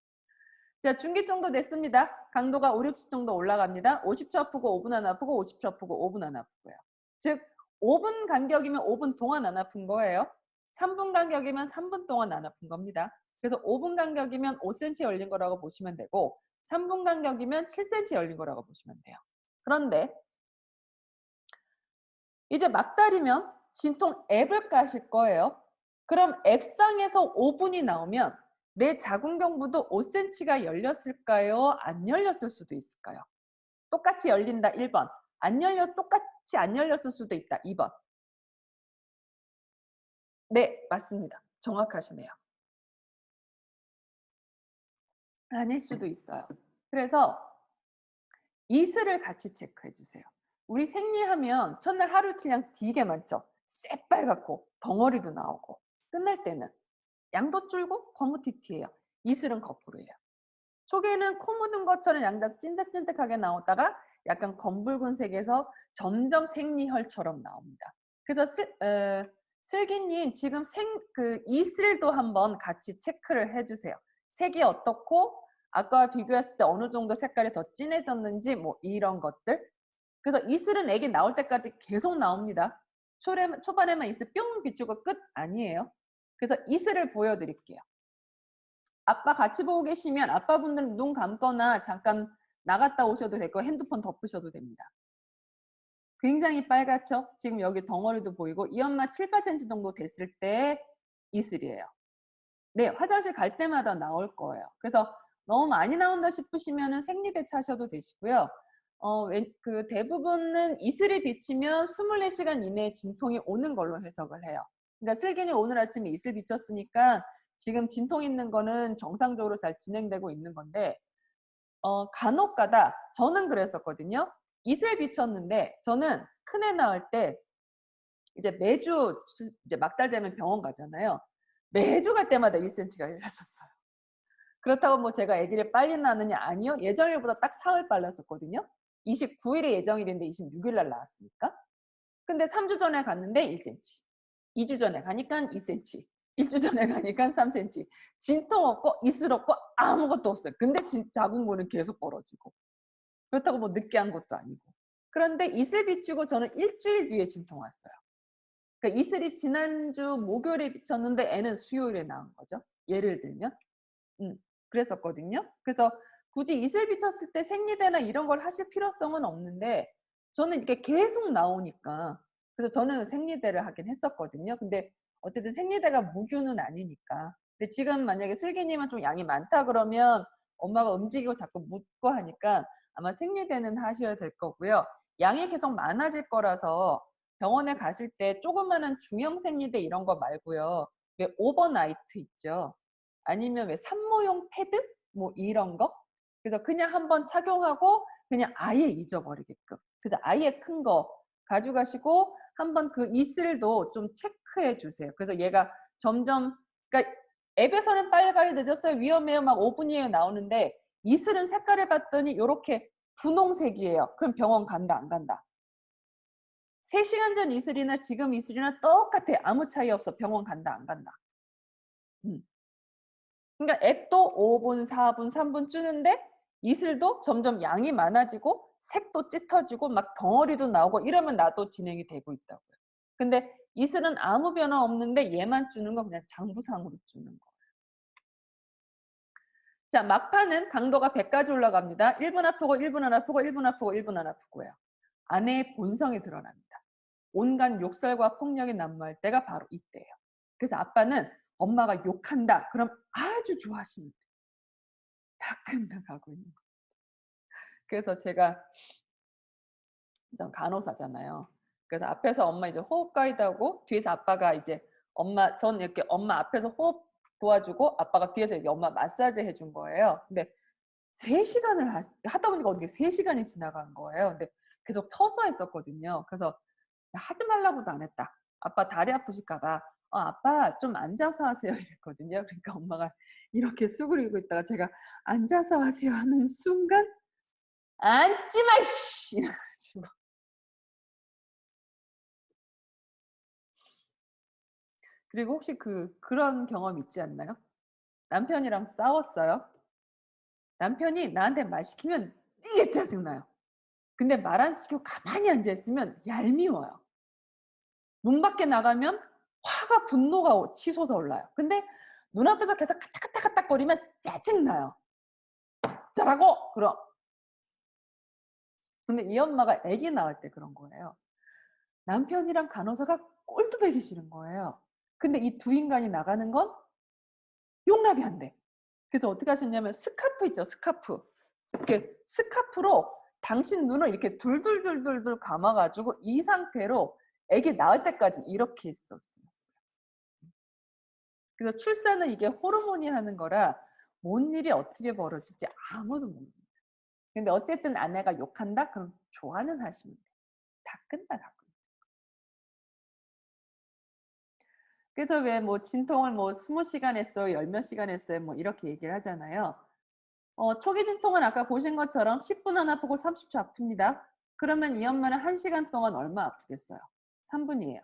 자, 중기 정도 됐습니다. 강도가 5, 60 정도 올라갑니다. 50초 아프고 5분 안 아프고 50초 아프고 5분 안 아프고요. 즉 5분 간격이면 5분 동안 안 아픈 거예요. 3분 간격이면 3분 동안 안 아픈 겁니다. 그래서 5분 간격이면 5cm 열린 거라고 보시면 되고 3분 간격이면 7cm 열린 거라고 보시면 돼요. 그런데 이제 막달이면 진통 앱을 까실 거예요. 그럼 앱상에서 5분이 나오면 내 자궁경부도 5cm가 열렸을까요? 안 열렸을 수도 있을까요? 똑같이 열린다 1번. 똑같이 안 열렸을 수도 있다 2번. 네, 맞습니다. 정확하시네요. 아닐 수도 있어요. 그래서 이슬을 같이 체크해 주세요. 우리 생리하면 첫날 하루 이틀 그냥 되게 많죠. 새빨갛고 덩어리도 나오고 끝날 때는 양도 줄고 거무튀튀해요. 이슬은 거꾸로예요. 초기에는 코 묻은 것처럼 양장 찐득찐득하게 나오다가 약간 검붉은색에서 점점 생리혈처럼 나옵니다. 그래서 슬기님 지금 이슬도 한번 같이 체크를 해주세요. 색이 어떻고 아까와 비교했을 때 어느 정도 색깔이 더 진해졌는지 뭐 이런 것들. 그래서 이슬은 애기 나올 때까지 계속 나옵니다. 초반에만 이슬 뿅 비추고 끝 아니에요. 그래서 이슬을 보여드릴게요. 아빠 같이 보고 계시면 아빠분들은 눈 감거나 잠깐 나갔다 오셔도 되고 핸드폰 덮으셔도 됩니다. 굉장히 빨갛죠? 지금 여기 덩어리도 보이고 이 엄마 7, 8cm 정도 됐을 때 이슬이에요. 네, 화장실 갈 때마다 나올 거예요. 그래서 너무 많이 나온다 싶으시면 생리대 차셔도 되시고요. 그 대부분은 이슬이 비치면 24시간 이내에 진통이 오는 걸로 해석을 해요. 그러니까 슬기님 오늘 아침에 이슬 비쳤으니까 지금 진통 있는 거는 정상적으로 잘 진행되고 있는 건데 간혹 가다 저는 그랬었거든요. 이슬 비쳤는데 저는 큰애 낳을 때 이제 매주 이제 막달 되면 병원 가잖아요. 매주 갈 때마다 1cm가 일났었어요. 그렇다고 뭐 제가 아기를 빨리 낳느냐 아니요. 예정일보다 딱 사흘 빨랐었거든요. 29일이 예정일인데 26일 날 나왔으니까. 근데 3주 전에 갔는데 1cm. 2주 전에 가니까 2cm. 1주 전에 가니까 3cm. 진통 없고 이슬 없고 아무것도 없어요. 근데 자궁문은 계속 벌어지고. 그렇다고 뭐 늦게 한 것도 아니고. 그런데 이슬 비추고 저는 일주일 뒤에 진통 왔어요. 그러니까 이슬이 지난주 목요일에 비쳤는데 애는 수요일에 나온 거죠. 예를 들면. 그랬었거든요. 그래서 굳이 이슬 비쳤을 때 생리대나 이런 걸 하실 필요성은 없는데 저는 이게 계속 나오니까 그래서 저는 생리대를 하긴 했었거든요. 근데 어쨌든 생리대가 무규는 아니니까. 근데 지금 만약에 슬기님은 좀 양이 많다 그러면 엄마가 움직이고 자꾸 묻고 하니까 아마 생리대는 하셔야 될 거고요. 양이 계속 많아질 거라서 병원에 가실 때 조그마한 중형 생리대 이런 거 말고요. 왜 오버나이트 있죠. 아니면 왜 산모용 패드? 뭐 이런 거? 그래서 그냥 한번 착용하고 그냥 아예 잊어버리게끔. 그래서 아예 큰 거 가져가시고 한번 그 이슬도 좀 체크해 주세요. 그래서 얘가 점점, 그러니까 앱에서는 빨리 늦었어요. 위험해요. 막 5분이에요. 나오는데 이슬은 색깔을 봤더니 이렇게 분홍색이에요. 그럼 병원 간다, 안 간다? 3시간 전 이슬이나 지금 이슬이나 똑같아. 아무 차이 없어. 병원 간다, 안 간다? 그러니까 앱도 5분, 4분, 3분 주는데 이슬도 점점 양이 많아지고 색도 짙어지고 막 덩어리도 나오고 이러면 나도 진행이 되고 있다고요. 근데 이슬은 아무 변화 없는데 얘만 주는 건 그냥 장부상으로 주는 거예요. 자, 막판은 강도가 100까지 올라갑니다. 1분 아프고 1분 안 아프고 1분 아프고 1분 안 아프고요. 아내의 본성이 드러납니다. 온갖 욕설과 폭력이 난무할 때가 바로 이때예요. 그래서 아빠는 엄마가 욕한다. 그럼 아주 좋아하시면 돼요. 다 끝나가고 있는 거예요. 그래서 제가 전 간호사잖아요. 그래서 앞에서 엄마 이제 호흡 가이드하고 뒤에서 아빠가 이제 전 이렇게 엄마 앞에서 호흡 도와주고 아빠가 뒤에서 이제 엄마 마사지 해준 거예요. 근데 3시간을 하다 보니까 어떻게 3시간이 지나간 거예요. 근데 계속 서서 했었거든요. 그래서 하지 말라고도 안 했다. 아빠 다리 아프실까 봐. 아빠 좀 앉아서 하세요 이랬거든요. 그러니까 엄마가 이렇게 수그리고 있다가 제가 앉아서 하세요 하는 순간 앉지 마 씨 이래가지고 그리고 혹시 그런 경험 있지 않나요? 남편이랑 싸웠어요. 남편이 나한테 말 시키면 되게 짜증나요. 근데 말 안 시키고 가만히 앉아 있으면 얄미워요. 문 밖에 나가면 화가 분노가 치솟아 올라요. 근데 눈앞에서 계속 까딱까딱까딱거리면 짜증나요. 어쩌라고! 그럼. 근데 이 엄마가 아기 낳을 때 그런 거예요. 남편이랑 간호사가 꼴도 보기 싫은 거예요. 근데 이 두 인간이 나가는 건 용납이 안 돼. 그래서 어떻게 하셨냐면 스카프 있죠, 스카프. 이렇게 스카프로 당신 눈을 이렇게 둘둘둘둘둘 감아가지고 이 상태로 아기 낳을 때까지 이렇게 있었어요. 그래서 출산은 이게 호르몬이 하는 거라 뭔 일이 어떻게 벌어질지 아무도 모릅니다. 근데 어쨌든 아내가 욕한다? 그럼 좋아는 하시면 돼요. 다 끝나가고. 그래서 왜 뭐 진통을 뭐 20시간 했어요, 10몇 시간 했어요, 뭐 이렇게 얘기를 하잖아요. 초기 진통은 아까 보신 것처럼 10분 안 아프고 30초 아픕니다. 그러면 이 엄마는 1시간 동안 얼마 아프겠어요? 3분이에요.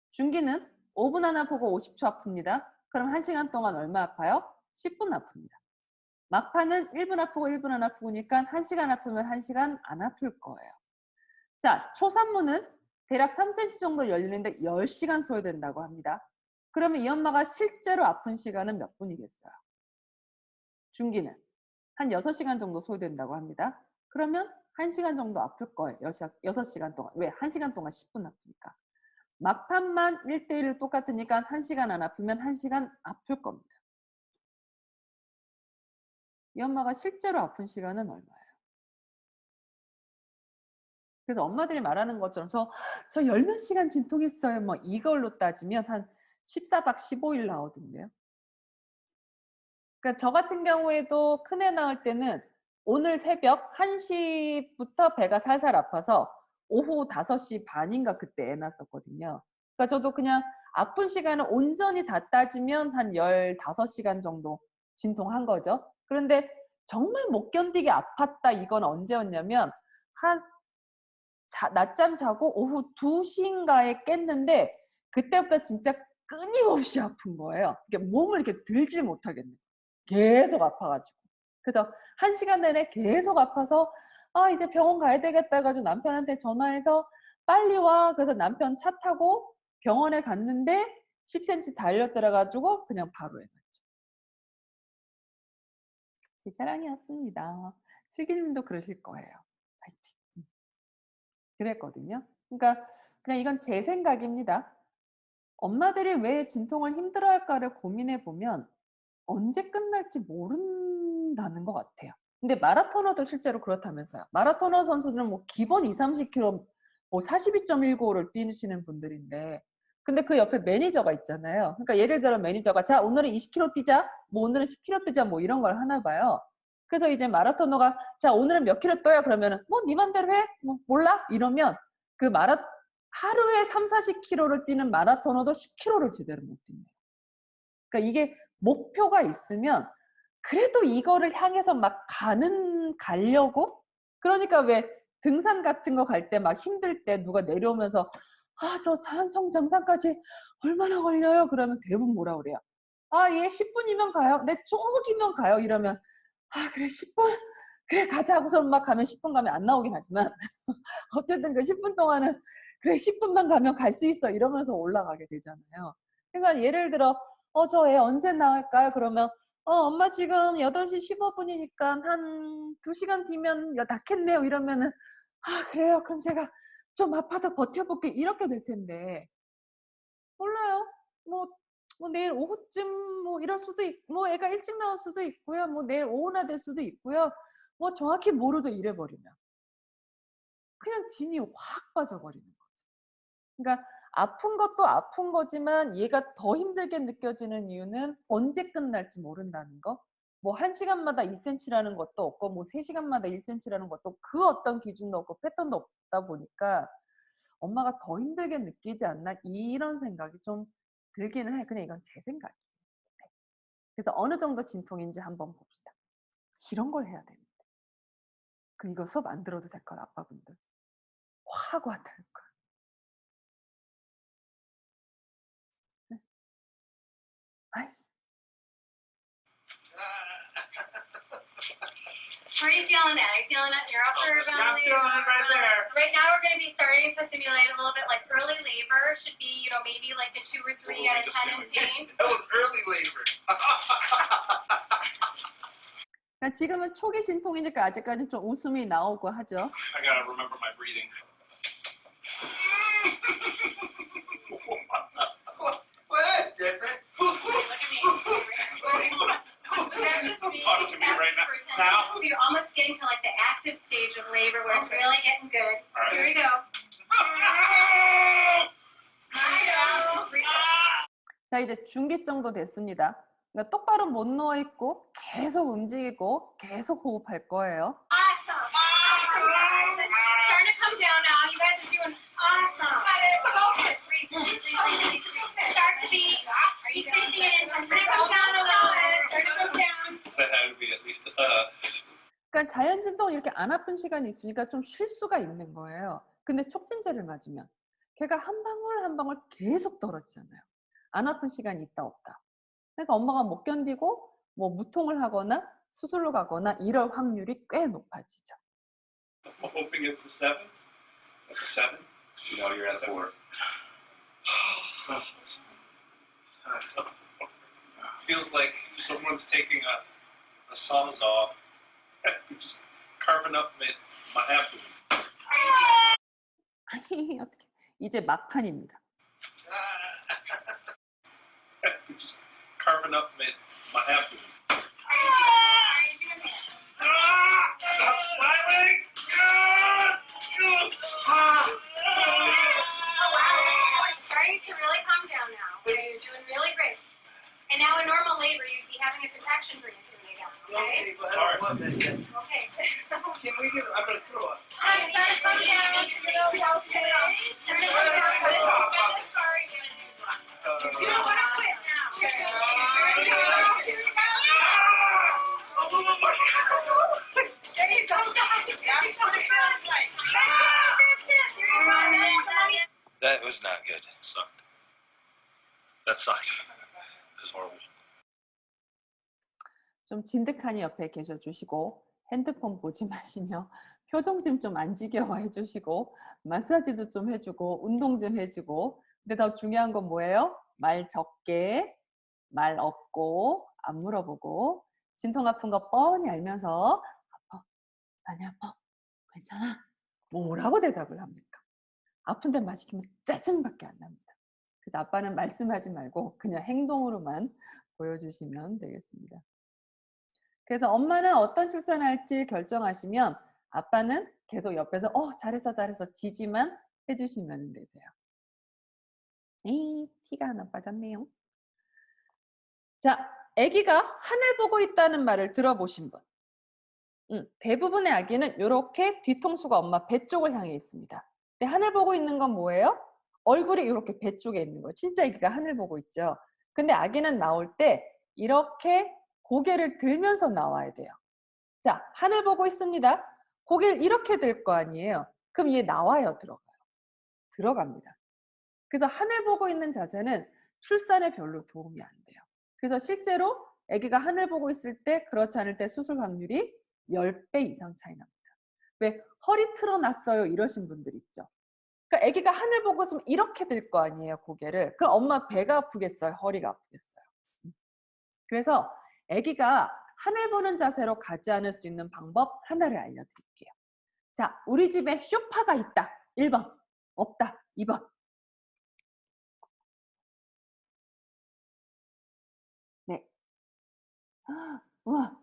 중기는 5분 안 아프고 50초 아픕니다. 그럼 1시간 동안 얼마 아파요? 10분 아픕니다. 막판은 1분 아프고 1분 안 아프니까 1시간 아프면 1시간 안 아플 거예요. 자, 초산부는 대략 3cm 정도 열리는데 10시간 소요된다고 합니다. 그러면 이 엄마가 실제로 아픈 시간은 몇 분이겠어요? 중기는 한 6시간 정도 소요된다고 합니다. 그러면 1시간 정도 아플 거예요. 6시간 동안. 왜? 1시간 동안 10분 아프니까. 막판만 1대1로 똑같으니까 1시간 안 아프면 1시간 아플 겁니다. 이 엄마가 실제로 아픈 시간은 얼마예요? 그래서 엄마들이 말하는 것처럼 저 열 몇 시간 진통했어요. 뭐 이걸로 따지면 한 14박 15일 나오던데요. 그러니까 저 같은 경우에도 큰애 낳을 때는 오늘 새벽 1시부터 배가 살살 아파서 오후 5시 반인가 그때 애 낳았었거든요. 그러니까 저도 그냥 아픈 시간을 온전히 다 따지면 한 15시간 정도 진통한 거죠. 그런데 정말 못 견디게 아팠다 이건 언제였냐면 한 낮잠 자고 오후 2시인가에 깼는데 그때부터 진짜 끊임없이 아픈 거예요. 이게 몸을 이렇게 들지 못하겠는 거예요. 계속 아파가지고. 그래서 1시간 내내 계속 아파서 아 이제 병원 가야 되겠다 해가지고 남편한테 전화해서 빨리 와. 그래서 남편 차 타고 병원에 갔는데 10cm 달렸더라가지고 그냥 바로 해놨죠. 제 자랑이었습니다. 슬기님도 그러실 거예요. 파이팅. 그랬거든요. 그러니까 그냥 이건 제 생각입니다. 엄마들이 왜 진통을 힘들어할까를 고민해 보면 언제 끝날지 모른다는 것 같아요. 근데 마라토너도 실제로 그렇다면서요. 마라토너 선수들은 뭐 기본 2, 30km 뭐 42.195를 뛰시는 분들인데 근데 그 옆에 매니저가 있잖아요. 그러니까 예를 들어 매니저가 자 오늘은 20km 뛰자 뭐 오늘은 10km 뛰자 뭐 이런 걸 하나 봐요. 그래서 이제 마라토너가 자 오늘은 몇 킬로 떠요 그러면은 뭐 네 맘대로 해? 뭐 몰라? 이러면 그 하루에 3, 40km를 뛰는 마라토너도 10km를 제대로 못 뛴대요. 그러니까 이게 목표가 있으면 그래도 이거를 향해서 막 가려고? 그러니까 왜 등산 같은 거 갈 때 막 힘들 때 누가 내려오면서 아, 저 산성 정상까지 얼마나 걸려요? 그러면 대부분 뭐라 그래요? 아, 예, 10분이면 가요. 네, 조금이면 가요. 이러면 아, 그래, 10분? 그래, 가자 하고서 막 가면 10분 가면 안 나오긴 하지만 어쨌든 그 10분 동안은 그래 10분만 가면 갈 수 있어 이러면서 올라가게 되잖아요. 그러니까 예를 들어 저 애 언제 나갈까요? 그러면 엄마 지금 8시 15분이니까 한 2시간 뒤면 낫겠네요. 이러면은 아 그래요? 그럼 제가 좀 아파도 버텨볼게 이렇게 될 텐데 몰라요. 뭐, 뭐 내일 오후쯤 뭐 이럴 수도 뭐 애가 일찍 나올 수도 있고요. 뭐 내일 오후나 될 수도 있고요. 뭐 정확히 모르죠 이래버리면. 그냥 진이 확 빠져버리는 거죠. 그러니까 아픈 것도 아픈 거지만 얘가 더 힘들게 느껴지는 이유는 언제 끝날지 모른다는 거. 뭐 1시간마다 2cm라는 것도 없고 뭐 3시간마다 1cm라는 것도 그 어떤 기준도 없고 패턴도 없다 보니까 엄마가 더 힘들게 느끼지 않나 이런 생각이 좀 들기는 해. 그냥 이건 제 생각이에요. 네. 그래서 어느 정도 진통인지 한번 봅시다. 이런 걸 해야 됩니다. 이거 수업 안 들어도 될 걸 아빠분들. 확 와닿을 걸. 네. 아이. How are you feeling that? Are you feeling it in your upper belly? Yeah, I'm feeling it right there. Right now we're going to be starting to simulate a little bit like early labor. Should be, maybe like a 2 or 3 out of 10 in pain. That was early labor. 그러니까 지금은 초기 진통이니까 아직까지 좀 웃음이 나오고 하죠. I gotta remember my breathing. Well, that's different. Look at me. Is that just me? Talk to me right now. Asking for attention? Now? You're almost getting to like the active stage of labor where it's Okay. really getting good. All right. Here we go. Smile. Breathe out. 자, 이제 중기 정도 됐습니다. 그러니까 똑바로 못 누워 있고 계속 움직이고 계속 호흡할 거예요. Awesome. It's starting to come down now. You guys are doing awesome. Focus. Start to be increasing in intensity. Come down a little bit. Start to come down. That had to be at least 그러니까 자연 진통 이렇게 안 아픈 시간이 있으니까 좀 쉴 수가 있는 거예요. 근데 촉진제를 맞으면 걔가 한 방울 한 방울 계속 떨어지잖아요. 안 아픈 시간이 있다 없다. 그러니까 엄마가 못 견디고 뭐 무통을 하거나 수술로 가거나 이럴 확률이 꽤 높아지죠. I'm hoping it's a 7. It's a 7? No, you're at a 4. Feels like someone's taking a sawzall and just carving up my abdomen. 아니, 어떻게. 이제 막판입니다. Just carving up my abdomen. Stop smiling! It's starting to really calm down now. Okay, you're doing really great. And now in normal labor, you'd be having a contraction breathe soon again, okay? but I don't want that yet. Okay. Can we get, I'm gonna throw up. Alright, start to calm down. You don't want to quit now. There you go, guys. That's what it feels like. That's it. There you go. That was not good. Sucked. That sucked. It was horrible. 좀 진득하니 옆에 계셔 주시고 핸드폰 보지 마시며 표정 좀 안 지겨워 해주시고 마사지도 좀 해주고 운동 좀 해주고 근데 더 중요한 건 뭐예요? 말 적게, 말 없고 안 물어보고 진통 아픈 거 뻔히 알면서 아파, 많이 아파, 괜찮아? 뭐라고 대답을 합니까? 아픈 데만 시키면 짜증밖에 안 납니다. 그래서 아빠는 말씀하지 말고 그냥 행동으로만 보여주시면 되겠습니다. 그래서 엄마는 어떤 출산할지 결정하시면 아빠는 계속 옆에서 잘했어 잘했어 지지만 해주시면 되세요. 에이, 티가 하나 빠졌네요. 자, 아기가 하늘 보고 있다는 말을 들어보신 분. 대부분의 아기는 이렇게 뒤통수가 엄마 배 쪽을 향해 있습니다. 근데 하늘 보고 있는 건 뭐예요? 얼굴이 이렇게 배 쪽에 있는 거예요. 진짜 아기가 하늘 보고 있죠. 근데 아기는 나올 때 이렇게 고개를 들면서 나와야 돼요. 자, 하늘 보고 있습니다. 고개를 이렇게 들 거 아니에요. 그럼 얘 나와요, 들어가요? 들어갑니다. 그래서 하늘 보고 있는 자세는 출산에 별로 도움이 안 돼요. 그래서 실제로 아기가 하늘 보고 있을 때 그렇지 않을 때 수술 확률이 10배 이상 차이 납니다. 왜? 허리 틀어놨어요 이러신 분들 있죠. 그러니까 아기가 하늘 보고 있으면 이렇게 들 거 아니에요, 고개를. 그럼 엄마 배가 아프겠어요? 허리가 아프겠어요? 그래서 아기가 하늘 보는 자세로 가지 않을 수 있는 방법 하나를 알려드릴게요. 자, 우리 집에 소파가 있다. 1번. 없다. 2번. 네. 우와,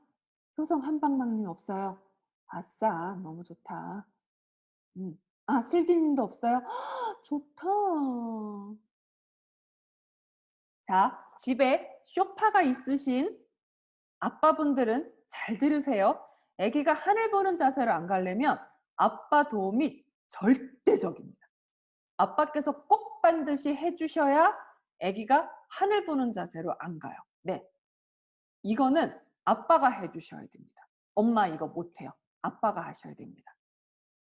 효성 한방망님 없어요. 아싸, 너무 좋다. 아, 슬기님도 없어요? 좋다. 자, 집에 소파가 있으신 아빠분들은 잘 들으세요. 아기가 하늘 보는 자세로 안 가려면 아빠 도움이 절대적입니다. 아빠께서 꼭 반드시 해주셔야 아기가 하늘 보는 자세로 안 가요. 네, 이거는 아빠가 해주셔야 됩니다. 엄마 이거 못해요. 아빠가 하셔야 됩니다.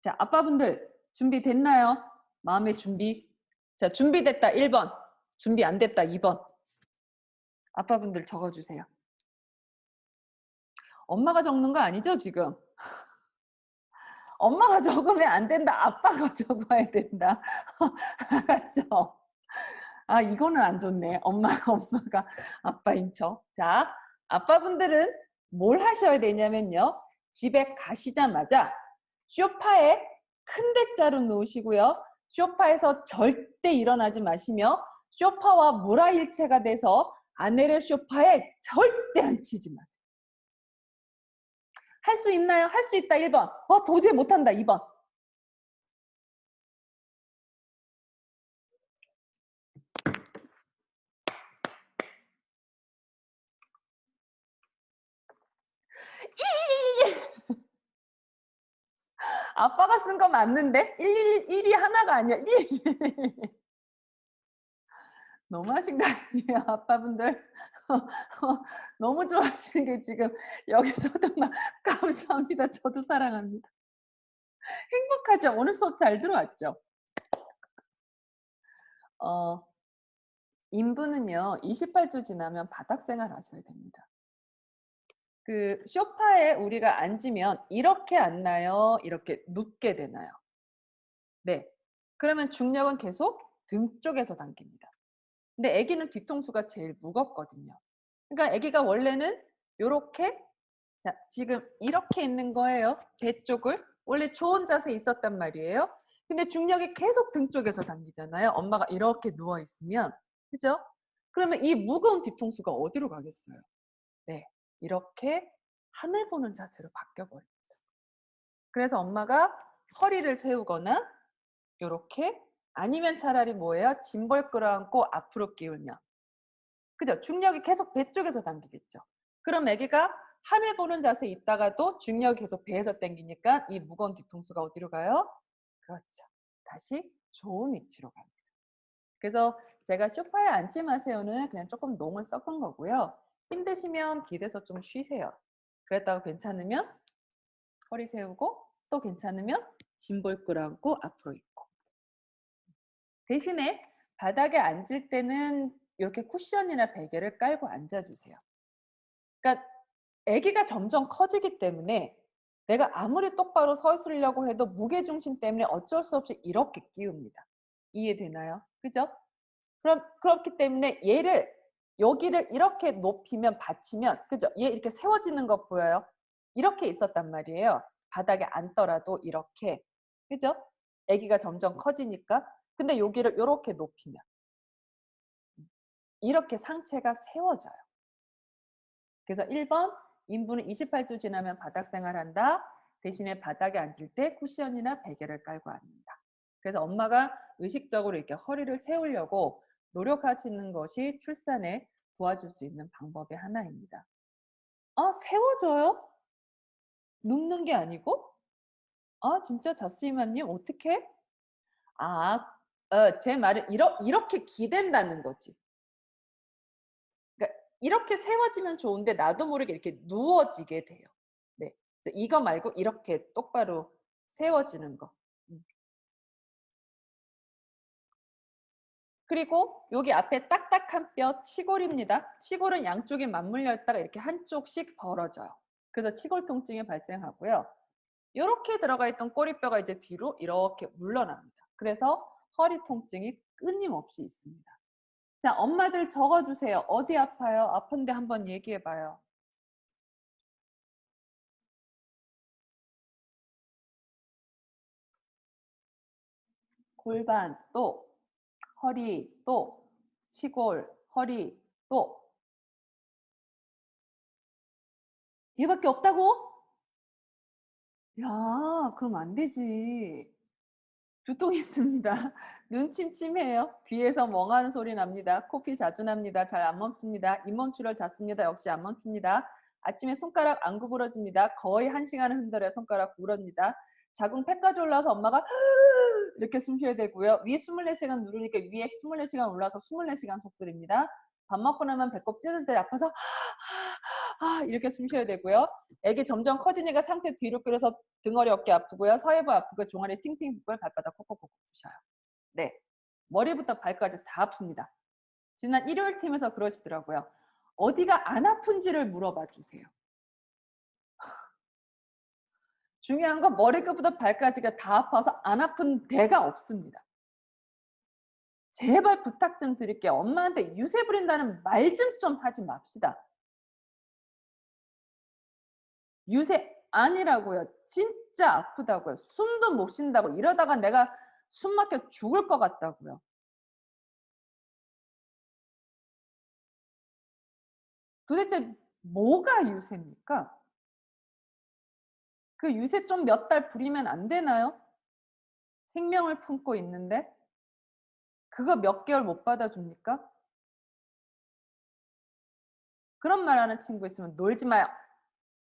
자, 아빠분들 준비됐나요? 마음의 준비. 자, 준비됐다 1번, 준비 안 됐다 2번. 아빠분들 적어주세요. 엄마가 적는 거 아니죠, 지금? 엄마가 적으면 안 된다. 아빠가 적어야 된다. 알았죠? 아, 이거는 안 좋네. 엄마가 아빠인 척. 자, 아빠분들은 뭘 하셔야 되냐면요. 집에 가시자마자 소파에 큰 대자로 놓으시고요. 소파에서 절대 일어나지 마시며 소파와 물화일체가 돼서 아내를 소파에 절대 앉히지 마세요. 할 수 있나요? 할 수 있다 1번. 도저히 못한다 2번. 아빠가 쓴 거 맞는데? 1이 하나가 아니야. 1. 너무 하신 거 아니에요, 아빠분들? 너무 좋아하시는 게 지금 여기서도 막 감사합니다. 저도 사랑합니다. 행복하죠? 오늘 수업 잘 들어왔죠? 인부는요, 28주 지나면 바닥 생활 하셔야 됩니다. 그 소파에 우리가 앉으면 이렇게 앉나요? 이렇게 눕게 되나요? 네. 그러면 중력은 계속 등 쪽에서 당깁니다. 근데 아기는 뒤통수가 제일 무겁거든요. 그러니까 아기가 원래는 요렇게, 자, 지금 이렇게 있는 거예요. 배 쪽을. 원래 좋은 자세에 있었단 말이에요. 근데 중력이 계속 등 쪽에서 당기잖아요. 엄마가 이렇게 누워 있으면. 그죠? 그러면 이 무거운 뒤통수가 어디로 가겠어요? 네. 이렇게 하늘 보는 자세로 바뀌어 버려요. 그래서 엄마가 허리를 세우거나 요렇게, 아니면 차라리 뭐예요? 짐벌 끌어안고 앞으로 끼우면. 그죠? 중력이 계속 배 쪽에서 당기겠죠. 그럼 아기가 하늘 보는 자세에 있다가도 중력이 계속 배에서 당기니까 이 무거운 뒤통수가 어디로 가요? 그렇죠. 다시 좋은 위치로 갑니다. 그래서 제가 소파에 앉지 마세요는 그냥 조금 농을 섞은 거고요. 힘드시면 기대서 좀 쉬세요. 그랬다고 괜찮으면 허리 세우고, 또 괜찮으면 짐볼 끌어안고 앞으로 있고. 대신에 바닥에 앉을 때는 이렇게 쿠션이나 베개를 깔고 앉아주세요. 그러니까 아기가 점점 커지기 때문에 내가 아무리 똑바로 서 있으려고 해도 무게중심 때문에 어쩔 수 없이 이렇게 끼웁니다. 이해되나요? 그죠? 그렇기 때문에 얘를, 여기를 이렇게 높이면, 받치면, 그죠? 얘 이렇게 세워지는 거 보여요? 이렇게 있었단 말이에요. 바닥에 앉더라도 이렇게. 그죠? 아기가 점점 커지니까. 근데 여기를 이렇게 높이면 이렇게 상체가 세워져요. 그래서 1번, 인부는 28주 지나면 바닥 생활한다. 대신에 바닥에 앉을 때 쿠션이나 베개를 깔고 앉는다. 그래서 엄마가 의식적으로 이렇게 허리를 세우려고 노력하시는 것이 출산에 도와줄 수 있는 방법의 하나입니다. 세워져요? 눕는 게 아니고? 진짜 자스이맘님 어떻게? 제 말은 이렇게 기댄다는 거지. 그러니까 이렇게 세워지면 좋은데 나도 모르게 이렇게 누워지게 돼요. 네. 그래서 이거 말고 이렇게 똑바로 세워지는 거. 그리고 여기 앞에 딱딱한 뼈 치골입니다. 치골은 양쪽에 맞물려 있다가 이렇게 한쪽씩 벌어져요. 그래서 치골 통증이 발생하고요. 이렇게 들어가 있던 꼬리뼈가 이제 뒤로 이렇게 물러납니다. 그래서 허리 통증이 끊임없이 있습니다. 자, 엄마들 적어주세요. 어디 아파요? 아픈데 한번 얘기해봐요. 골반, 또 허리, 또 치골, 허리, 또 얘밖에 없다고? 야, 그럼 안 되지. 두통 있습니다. 눈 침침해요. 귀에서 멍하는 소리 납니다. 코피 자주 납니다. 잘 안 멈춥니다. 잇몸출혈 잦습니다. 역시 안 멈춥니다. 아침에 손가락 안 구부러집니다. 거의 1시간을 흔들어야 손가락 구부러집니다. 자궁 폐까지 올라와서 엄마가 이렇게 숨 쉬어야 되고요. 위 24시간 누르니까 위에 24시간 올라와서 24시간 속쓰립니다. 밥 먹고 나면 배꼽 찢을 때 아파서 이렇게 숨 쉬어야 되고요. 애기 점점 커지니까 상체 뒤로 끌어서 등허리 어깨 아프고요. 서해부 아프고 종아리 팅팅 붓고 발바닥 콕콕콕 부셔요. 네, 머리부터 발까지 다 아픕니다. 지난 일요일 팀에서 그러시더라고요. 어디가 안 아픈지를 물어봐 주세요. 중요한 건 머리끝부터 발까지가 다 아파서 안 아픈 데가 없습니다. 제발 부탁 좀 드릴게요. 엄마한테 유세 부린다는 말 좀 하지 맙시다. 유세 아니라고요. 진짜 아프다고요. 숨도 못 쉰다고. 이러다가 내가 숨 막혀 죽을 것 같다고요. 도대체 뭐가 유세입니까? 그 유세 좀 몇 달 부리면 안 되나요? 생명을 품고 있는데 그거 몇 개월 못 받아줍니까? 그런 말 하는 친구 있으면 놀지 마요.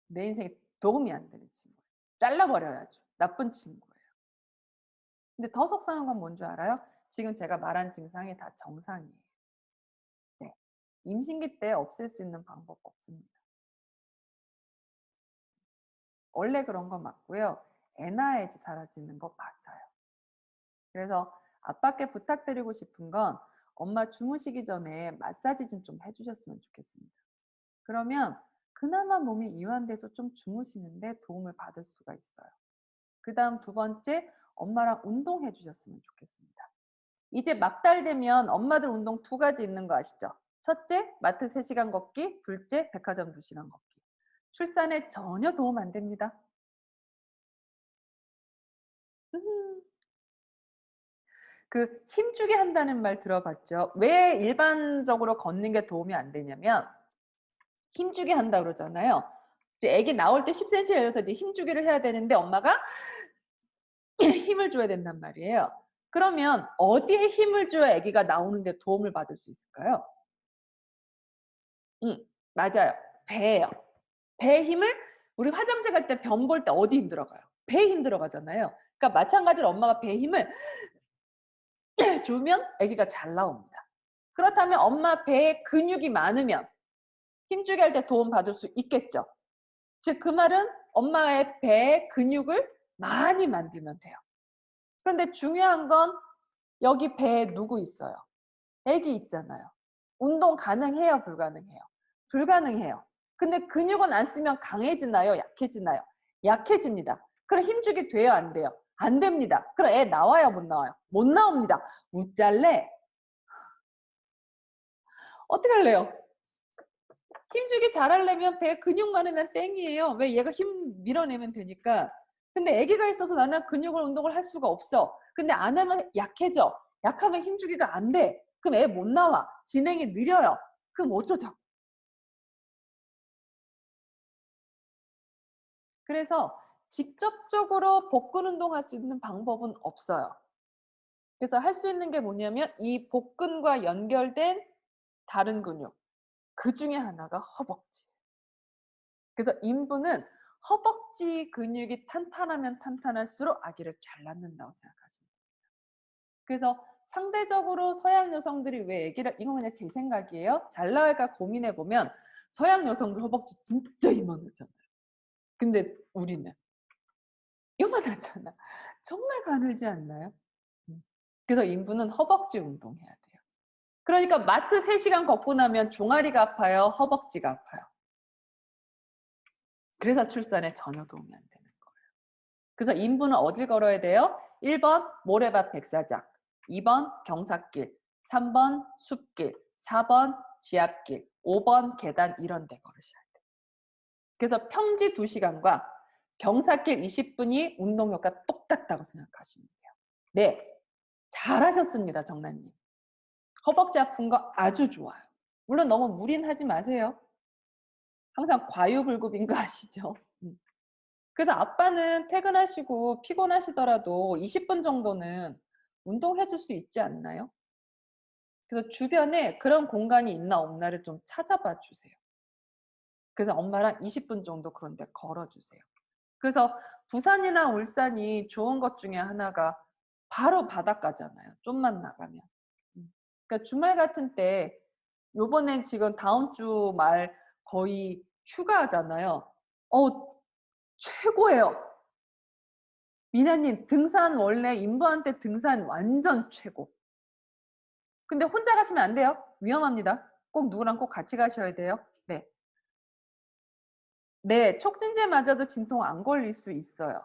내 인생에 도움이 안 되는 친구예요. 잘라버려야죠. 나쁜 친구예요. 근데 더 속상한 건 뭔 줄 알아요? 지금 제가 말한 증상이 다 정상이에요. 네. 임신기 때 없앨 수 있는 방법 없습니다. 원래 그런 거 맞고요. 에나에지 사라지는 거 맞아요. 그래서 아빠께 부탁드리고 싶은 건 엄마 주무시기 전에 마사지 좀 해주셨으면 좋겠습니다. 그러면 그나마 몸이 이완돼서 좀 주무시는데 도움을 받을 수가 있어요. 그 다음 두 번째, 엄마랑 운동해 주셨으면 좋겠습니다. 이제 막달 되면 엄마들 운동 두 가지 있는 거 아시죠? 첫째, 마트 3시간 걷기, 둘째, 백화점 2시간 걷기. 출산에 전혀 도움 안 됩니다. 그 힘주게 한다는 말 들어봤죠? 왜 일반적으로 걷는 게 도움이 안 되냐면 힘주게 한다 그러잖아요. 이제 아기 나올 때 10cm 열려서 이제 힘주기를 해야 되는데 엄마가 힘을 줘야 된단 말이에요. 그러면 어디에 힘을 줘야 아기가 나오는데 도움을 받을 수 있을까요? 맞아요. 배예요. 배에 힘을 우리 화장실 갈 때 변 볼 때 어디 힘 들어가요? 배에 힘 들어가잖아요. 그러니까 마찬가지로 엄마가 배에 힘을 주면 아기가 잘 나옵니다. 그렇다면 엄마 배에 근육이 많으면 힘주게 할 때 도움 받을 수 있겠죠. 즉 그 말은 엄마의 배에 근육을 많이 만들면 돼요. 그런데 중요한 건 여기 배에 누구 있어요? 아기 있잖아요. 운동 가능해요? 불가능해요? 불가능해요. 근데 근육은 안 쓰면 강해지나요? 약해지나요? 약해집니다. 그럼 힘주기 돼요? 안 돼요? 안 됩니다. 그럼 애 나와요? 못 나와요? 못 나옵니다. 웃잘래? 어떻게 할래요? 힘주기 잘하려면 배에 근육 많으면 땡이에요. 왜? 얘가 힘 밀어내면 되니까. 근데 아기가 있어서 나는 근육을 운동을 할 수가 없어. 근데 안 하면 약해져. 약하면 힘주기가 안 돼. 그럼 애 못 나와. 진행이 느려요. 그럼 어쩌죠? 그래서 직접적으로 복근 운동할 수 있는 방법은 없어요. 그래서 할 수 있는 게 뭐냐면 이 복근과 연결된 다른 근육. 그 중에 하나가 허벅지. 그래서 인부는 허벅지 근육이 탄탄하면 탄탄할수록 아기를 잘 낳는다고 생각하시면 됩니다. 그래서 상대적으로 서양 여성들이 왜 아기를, 이건 그냥 제 생각이에요. 잘 나을까 고민해보면 서양 여성들 허벅지 진짜 이만하잖아요. 근데 우리는 요만하잖아. 정말 가늘지 않나요? 그래서 인부는 허벅지 운동해야 돼요. 그러니까 마트 3시간 걷고 나면 종아리가 아파요? 허벅지가 아파요? 그래서 출산에 전혀 도움이 안 되는 거예요. 그래서 인부는 어딜 걸어야 돼요? 1번 모래밭 백사장, 2번 경사길, 3번 숲길, 4번 지압길, 5번 계단 이런 데 걸으셔야 돼요. 그래서 평지 2시간과 경사길 20분이 운동 효과 똑같다고 생각하시면 돼요. 네, 잘하셨습니다, 정란님. 허벅지 아픈 거 아주 좋아요. 물론 너무 무리하지 마세요. 항상 과유불급인 거 아시죠? 그래서 아빠는 퇴근하시고 피곤하시더라도 20분 정도는 운동해 줄 수 있지 않나요? 그래서 주변에 그런 공간이 있나 없나를 좀 찾아봐 주세요. 그래서 엄마랑 20분 정도 그런 데 걸어 주세요. 그래서 부산이나 울산이 좋은 것 중에 하나가 바로 바닷가잖아요. 좀만 나가면. 그러니까 주말 같은 때 요번엔 지금 다음 주 말 거의 휴가잖아요. 최고예요. 미나님, 등산 원래 인부한테 등산 완전 최고. 근데 혼자 가시면 안 돼요. 위험합니다. 꼭 누구랑 꼭 같이 가셔야 돼요. 네. 네, 촉진제 맞아도 진통 안 걸릴 수 있어요.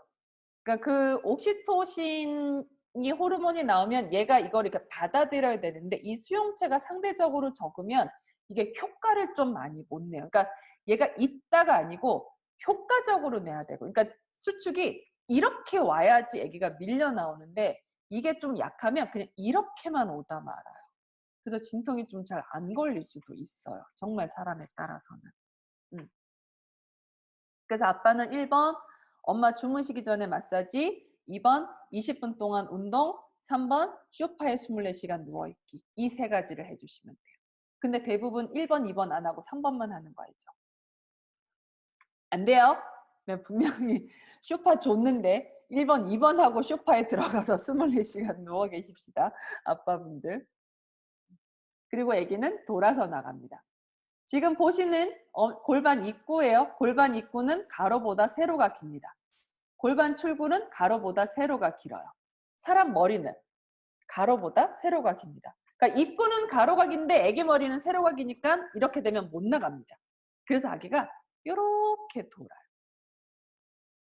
그러니까 그 옥시토신이 호르몬이 나오면 얘가 이걸 이렇게 받아들여야 되는데 이 수용체가 상대적으로 적으면 이게 효과를 좀 많이 못 내요. 그러니까 얘가 있다가 아니고 효과적으로 내야 되고, 그러니까 수축이 이렇게 와야지 아기가 밀려 나오는데 이게 좀 약하면 그냥 이렇게만 오다 말아요. 그래서 진통이 좀 잘 안 걸릴 수도 있어요. 정말 사람에 따라서는. 그래서 아빠는 1번 엄마 주무시기 전에 마사지, 2번 20분 동안 운동, 3번 소파에 24시간 누워있기. 이 세 가지를 해주시면 돼요. 근데 대부분 1번, 2번 안 하고 3번만 하는 거 알죠? 안 돼요. 분명히 소파 줬는데 1번, 2번 하고 소파에 들어가서 24시간 누워 계십시다. 아빠분들. 그리고 아기는 돌아서 나갑니다. 지금 보시는 골반 입구예요. 골반 입구는 가로보다 세로가 깁니다. 골반 출구는 가로보다 세로가 길어요. 사람 머리는 가로보다 세로가 깁니다. 그러니까 입구는 가로가 긴데 아기 머리는 세로가 기니까 이렇게 되면 못 나갑니다. 그래서 아기가 요렇게 돌아요.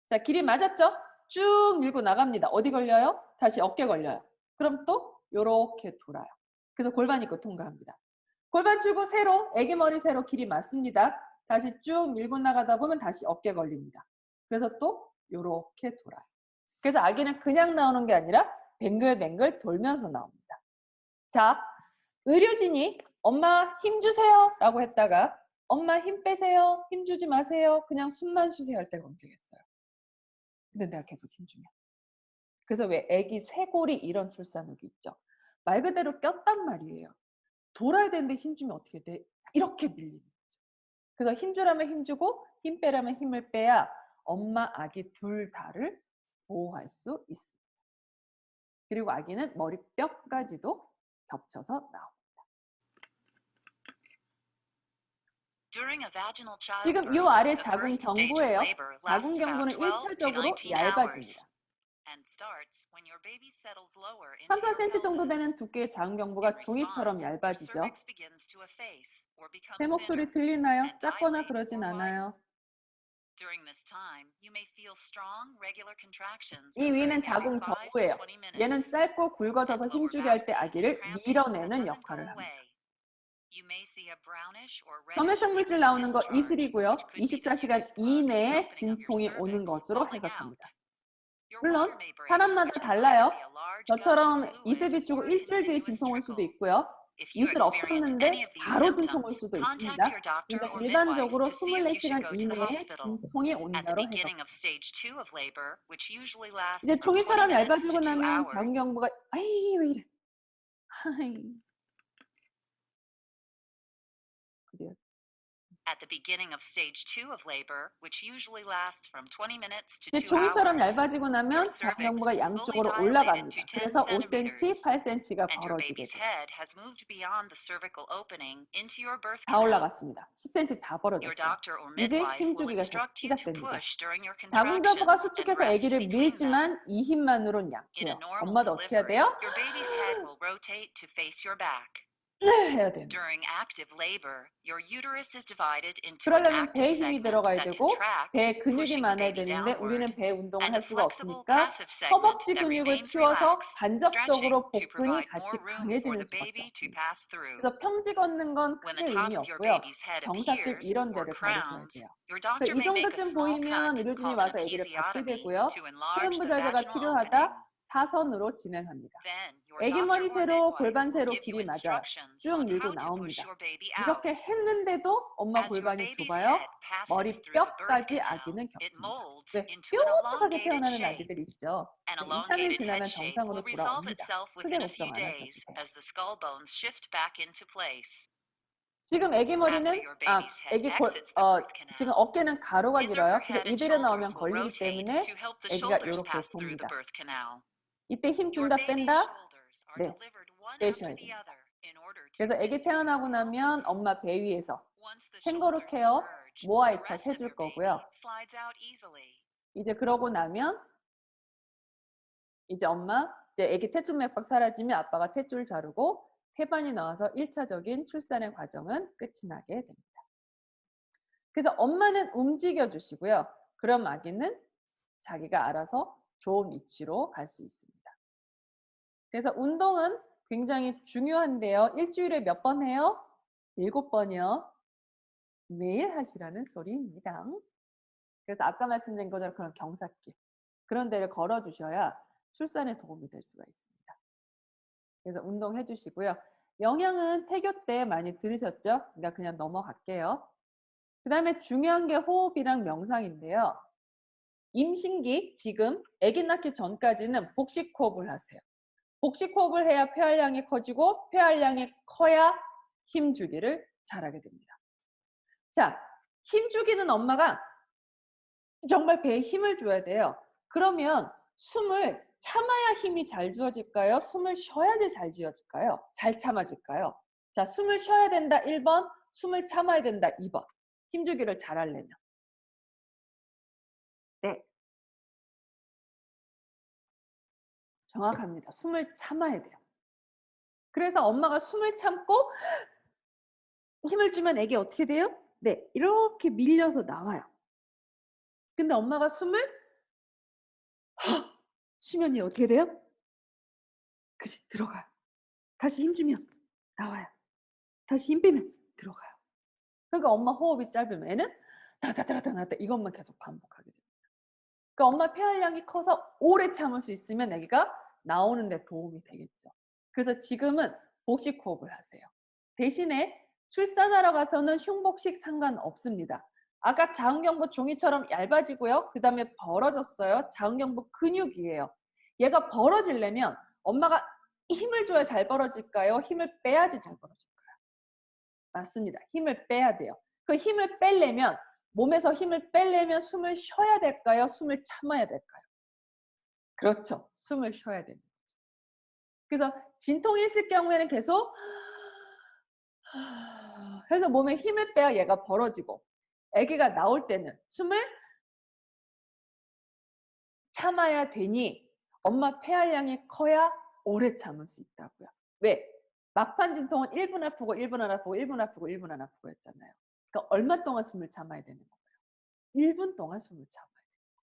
자, 길이 맞았죠? 쭉 밀고 나갑니다. 어디 걸려요? 다시 어깨 걸려요. 그럼 또 요렇게 돌아요. 그래서 골반 입구 통과합니다. 골반 치고 세로, 애기 머리 세로 길이 맞습니다. 다시 쭉 밀고 나가다 보면 다시 어깨 걸립니다. 그래서 또 요렇게 돌아요. 그래서 아기는 그냥 나오는 게 아니라 뱅글뱅글 돌면서 나옵니다. 자, 의료진이 엄마 힘 주세요 라고 했다가 엄마 힘 빼세요, 힘 주지 마세요, 그냥 숨만 쉬세요 할 때가 언제겠어요? 근데 내가 계속 힘주면. 그래서 왜 애기 쇄골이 이런 출산욱이 있죠. 말 그대로 꼈단 말이에요. 돌아야 되는데 힘주면 어떻게 돼? 이렇게 밀리는 거죠. 그래서 힘주라면 힘주고 힘 빼라면 힘을 빼야 엄마, 아기 둘 다를 보호할 수 있습니다. 그리고 아기는 머리뼈까지도 겹쳐서 나옵니다. 지금 이 아래 자궁 경부예요. 자궁 경부는 1차적으로 얇아집니다. 3, 4cm 정도 되는 두께의 자궁 경부가 종이처럼 얇아지죠. 제 목소리 들리나요? 작거나 그러진 않아요. 이 위는 자궁 전부예요. 얘는 짧고 굵어져서 힘주게 할 때 아기를 밀어내는 역할을 합니다. 점액성 물질 나오는 거 이슬이고요. 24시간 이내에 진통이 오는 것으로 해석합니다. 물론 사람마다 달라요. 저처럼 이슬 비추고 일주일 뒤에 진통 올 수도 있고요. 이슬 없었는데 바로 진통 올 수도 있습니다. 그런데 일반적으로 24시간 이내에 진통이 온다로 해석합니다. 이제 종이처럼 얇아지고 나면 자궁 경부가 아이 왜 이래. 그래요. 이제 종이처럼 얇아지고 나면 자궁 경부가 양쪽으로 올라갑니다. 그래서 5cm, 8cm가 벌어지게 돼요. 다 올라갔습니다. 10cm 다 벌어졌어요. 이제 힘주기가 시작됩니다. 자궁 경부가 수축해서 아기를 밀지만 이 힘만으로는 약해요. 엄마도 어떻게 해야 돼요? 해야 돼요. 그러려면 배에 힘이 들어가야 되고 배에 근육이 많아야 되는데 우리는 배 운동을 할 수가 없으니까 허벅지 근육을 키워서 간접적으로 복근이 같이 강해지는 수밖에 없습니다. 그래서 평지 걷는 건 크게 의미 없고요. 경사길 이런 데를 걸으셔야 돼요. 그래서 이 정도쯤 보이면 의료진이 와서 아기를 받게 되고요. 수면부절개가 필요하다. 사선으로 진행합니다. 아기 머리 세로, 골반 세로 길이 맞아요. 쭉 밀고 나옵니다. 이렇게 했는데도 엄마 골반이 좁아요. 머리뼈까지 아기는 겹칩니다. 왜? 뾰족하게 태어나는 아기들 있죠. 2, 3일 지나면 정상으로 돌아옵니다. 크게 걱정 안 하셔도 돼요. 지금 아기 머리는 지금 어깨는 가로가 길어요. 근데 이대로 나오면 걸리기 때문에 아기가 이렇게 돕니다. 이때 힘 준다 뺀다? 네, 빼셔야 됩니다. 그래서 아기 태어나고 나면 엄마 배 위에서 캥거루 케어, 모아이차 해줄 거고요. 이제 그러고 나면 이제 아기 탯줄 맥박 사라지면 아빠가 탯줄 자르고 태반이 나와서 1차적인 출산의 과정은 끝이 나게 됩니다. 그래서 엄마는 움직여 주시고요. 그럼 아기는 자기가 알아서 좋은 위치로 갈 수 있습니다. 그래서 운동은 굉장히 중요한데요. 일주일에 몇 번 해요? 7번이요. 매일 하시라는 소리입니다. 그래서 아까 말씀드린 것처럼 그런 경사길, 그런 데를 걸어주셔야 출산에 도움이 될 수가 있습니다. 그래서 운동해 주시고요. 영양은 태교 때 많이 들으셨죠? 그러니까 그냥 넘어갈게요. 그 다음에 중요한 게 호흡이랑 명상인데요. 임신기, 지금 아기 낳기 전까지는 복식 호흡을 하세요. 복식 호흡을 해야 폐활량이 커지고 폐활량이 커야 힘주기를 잘하게 됩니다. 자, 힘주기는 엄마가 정말 배에 힘을 줘야 돼요. 그러면 숨을 참아야 힘이 잘 주어질까요? 숨을 쉬어야지 잘 지어질까요? 잘 참아질까요? 자, 숨을 쉬어야 된다 1번, 숨을 참아야 된다 2번. 힘주기를 잘하려면. 네. 정확합니다. 숨을 참아야 돼요. 그래서 엄마가 숨을 참고 힘을 주면 애기 어떻게 돼요? 네, 이렇게 밀려서 나와요. 근데 엄마가 숨을 쉬면요 어떻게 돼요? 그치, 들어가요. 다시 힘주면 나와요. 다시 힘 빼면 들어가요. 그러니까 엄마 호흡이 짧으면 애는 나갔다 이것만 계속 반복하게 돼요. 그러니까 엄마 폐활량이 커서 오래 참을 수 있으면 아기가 나오는 데 도움이 되겠죠. 그래서 지금은 복식 호흡을 하세요. 대신에 출산하러 가서는 흉복식 상관없습니다. 아까 자궁경부 종이처럼 얇아지고요. 그 다음에 벌어졌어요. 자궁경부 근육이에요. 얘가 벌어지려면 엄마가 힘을 줘야 잘 벌어질까요? 힘을 빼야지 잘 벌어질까요? 맞습니다. 힘을 빼야 돼요. 그 힘을 빼려면 몸에서 힘을 빼려면 숨을 쉬어야 될까요? 숨을 참아야 될까요? 그렇죠. 숨을 쉬어야 됩니다. 그래서 진통이 있을 경우에는 계속 해서 몸에 힘을 빼야 얘가 벌어지고 아기가 나올 때는 숨을 참아야 되니 엄마 폐활량이 커야 오래 참을 수 있다고요. 왜? 막판 진통은 1분 아프고 1분 안 아프고 1분 아프고 1분 안 아프고 했잖아요. 그러니까 얼마 동안 숨을 참아야 되는 거예요? 1분 동안 숨을 참아야 돼요.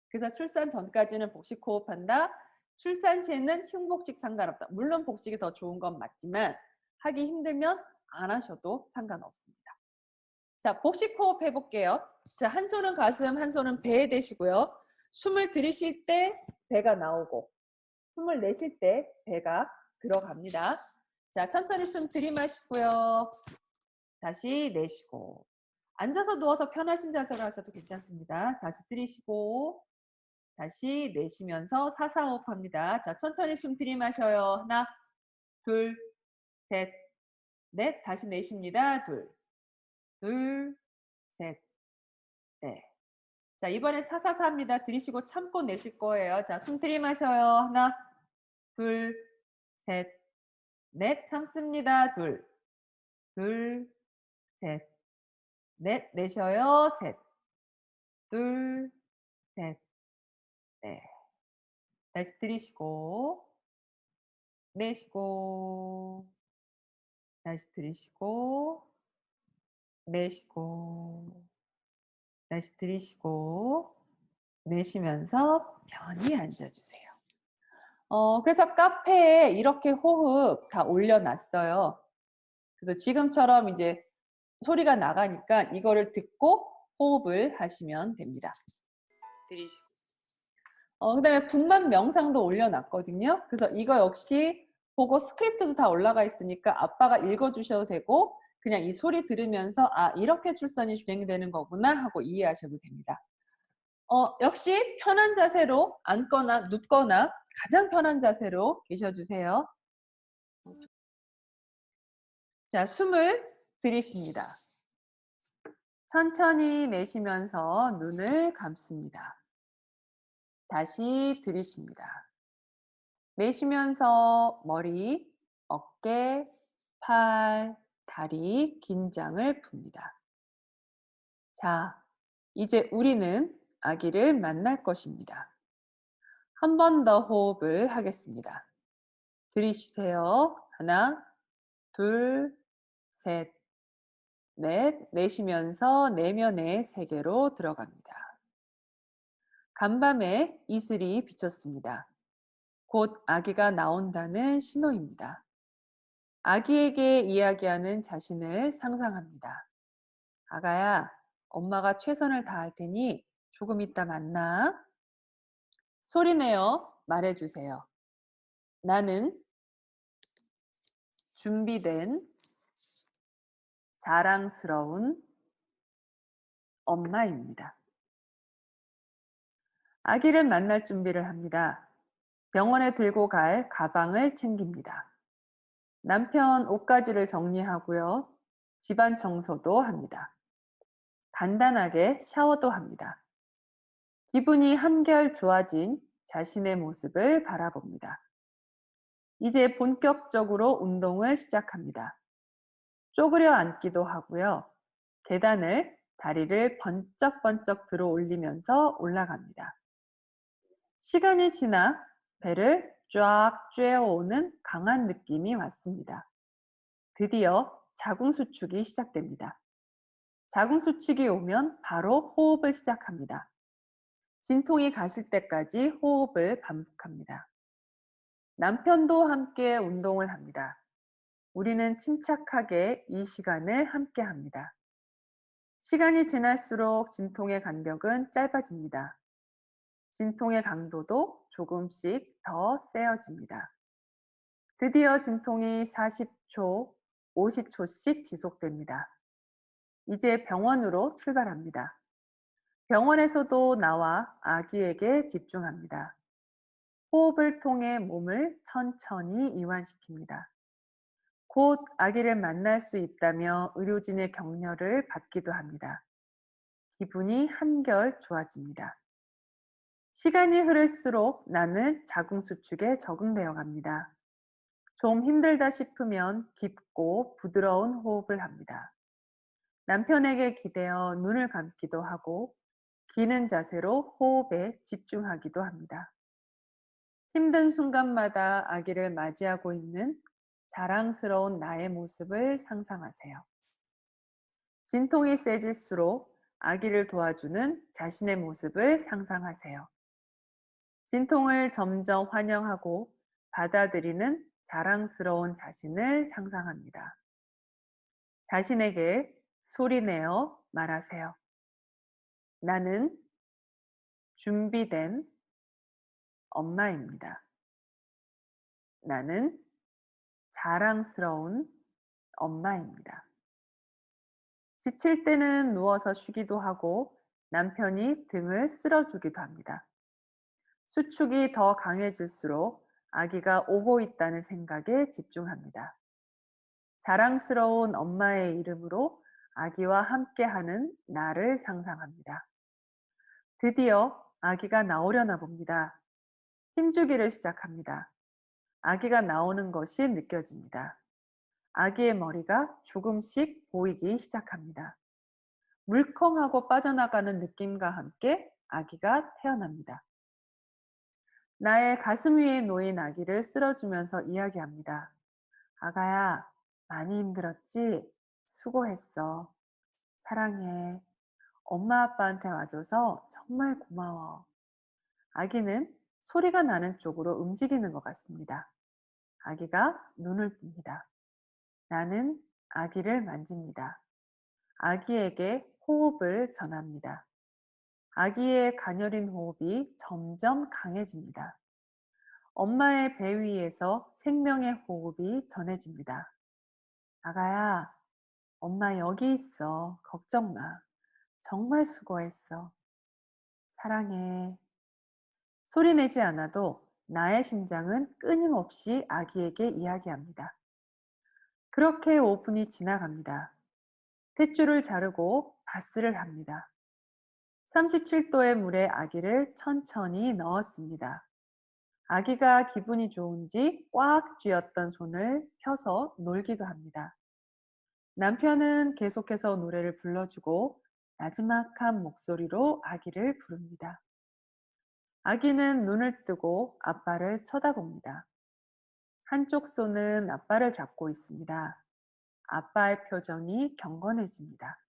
그래서 출산 전까지는 복식 호흡한다. 출산 시에는 흉복식 상관없다. 물론 복식이 더 좋은 건 맞지만 하기 힘들면 안 하셔도 상관없습니다. 자, 복식 호흡 해볼게요. 자, 한 손은 가슴, 한 손은 배에 대시고요. 숨을 들이쉴 때 배가 나오고 숨을 내쉴 때 배가 들어갑니다. 자, 천천히 숨 들이마시고요. 다시 내쉬고. 앉아서 누워서 편하신 자세로 하셔도 괜찮습니다. 다시 들이쉬고 다시 내쉬면서 사사호흡 합니다. 자, 천천히 숨 들이마셔요. 하나, 둘, 셋, 넷. 다시 내쉽니다. 둘, 셋, 넷. 자, 이번엔 사사사 합니다. 들이쉬고 참고 내쉴 거예요. 자, 숨 들이마셔요. 하나, 둘, 셋, 넷. 참습니다. 둘, 셋, 넷. 내쉬어요. 셋, 둘, 셋, 넷. 다시 들이쉬고 내쉬고 다시 들이쉬고 내쉬고 다시 들이쉬고 내쉬면서 편히 앉아주세요. 그래서 카페에 이렇게 호흡 다 올려놨어요. 그래서 지금처럼 이제 소리가 나가니까 이거를 듣고 호흡을 하시면 됩니다. 들이쉬고. 그다음에 분만 명상도 올려놨거든요. 그래서 이거 역시 보고 스크립트도 다 올라가 있으니까 아빠가 읽어주셔도 되고 그냥 이 소리 들으면서 아 이렇게 출산이 진행되는 거구나 하고 이해하셔도 됩니다. 역시 편한 자세로 앉거나 눕거나 가장 편한 자세로 계셔주세요. 자, 숨을 들이쉽니다. 천천히 내쉬면서 눈을 감습니다. 다시 들이쉽니다. 내쉬면서 머리, 어깨, 팔, 다리, 긴장을 풉니다. 자, 이제 우리는 아기를 만날 것입니다. 한 번 더 호흡을 하겠습니다. 들이쉬세요. 하나, 둘, 셋, 넷. 내쉬면서 내면의 세계로 들어갑니다. 간밤에 이슬이 비쳤습니다. 곧 아기가 나온다는 신호입니다. 아기에게 이야기하는 자신을 상상합니다. 아가야, 엄마가 최선을 다할 테니 조금 이따 만나. 소리내어 말해주세요. 나는 준비된 자랑스러운 엄마입니다. 아기를 만날 준비를 합니다. 병원에 들고 갈 가방을 챙깁니다. 남편 옷가지를 정리하고요. 집안 청소도 합니다. 간단하게 샤워도 합니다. 기분이 한결 좋아진 자신의 모습을 바라봅니다. 이제 본격적으로 운동을 시작합니다. 쪼그려 앉기도 하고요. 계단을 다리를 번쩍번쩍 들어 올리면서 올라갑니다. 시간이 지나 배를 쫙 쬐어오는 강한 느낌이 왔습니다. 드디어 자궁수축이 시작됩니다. 자궁수축이 오면 바로 호흡을 시작합니다. 진통이 가실 때까지 호흡을 반복합니다. 남편도 함께 운동을 합니다. 우리는 침착하게 이 시간을 함께 합니다. 시간이 지날수록 진통의 간격은 짧아집니다. 진통의 강도도 조금씩 더 세어집니다. 드디어 진통이 40초, 50초씩 지속됩니다. 이제 병원으로 출발합니다. 병원에서도 나와 아기에게 집중합니다. 호흡을 통해 몸을 천천히 이완시킵니다. 곧 아기를 만날 수 있다며 의료진의 격려를 받기도 합니다. 기분이 한결 좋아집니다. 시간이 흐를수록 나는 자궁수축에 적응되어 갑니다. 좀 힘들다 싶으면 깊고 부드러운 호흡을 합니다. 남편에게 기대어 눈을 감기도 하고 기는 자세로 호흡에 집중하기도 합니다. 힘든 순간마다 아기를 맞이하고 있는 자랑스러운 나의 모습을 상상하세요. 진통이 세질수록 아기를 도와주는 자신의 모습을 상상하세요. 진통을 점점 환영하고 받아들이는 자랑스러운 자신을 상상합니다. 자신에게 소리내어 말하세요. 나는 준비된 엄마입니다. 나는 자랑스러운 엄마입니다. 지칠 때는 누워서 쉬기도 하고 남편이 등을 쓸어주기도 합니다. 수축이 더 강해질수록 아기가 오고 있다는 생각에 집중합니다. 자랑스러운 엄마의 이름으로 아기와 함께하는 나를 상상합니다. 드디어 아기가 나오려나 봅니다. 힘주기를 시작합니다. 아기가 나오는 것이 느껴집니다. 아기의 머리가 조금씩 보이기 시작합니다. 물컹하고 빠져나가는 느낌과 함께 아기가 태어납니다. 나의 가슴 위에 놓인 아기를 쓸어주면서 이야기합니다. 아가야, 많이 힘들었지? 수고했어. 사랑해. 엄마 아빠한테 와줘서 정말 고마워. 아기는 소리가 나는 쪽으로 움직이는 것 같습니다. 아기가 눈을 뜹니다. 나는 아기를 만집니다. 아기에게 호흡을 전합니다. 아기의 가녀린 호흡이 점점 강해집니다. 엄마의 배 위에서 생명의 호흡이 전해집니다. 아가야, 엄마 여기 있어. 걱정 마. 정말 수고했어. 사랑해. 소리 내지 않아도 나의 심장은 끊임없이 아기에게 이야기합니다. 그렇게 5분이 지나갑니다. 탯줄을 자르고 바스를 합니다. 37도의 물에 아기를 천천히 넣었습니다. 아기가 기분이 좋은지 꽉 쥐었던 손을 펴서 놀기도 합니다. 남편은 계속해서 노래를 불러주고 나지막한 목소리로 아기를 부릅니다. 아기는 눈을 뜨고 아빠를 쳐다봅니다. 한쪽 손은 아빠를 잡고 있습니다. 아빠의 표정이 경건해집니다.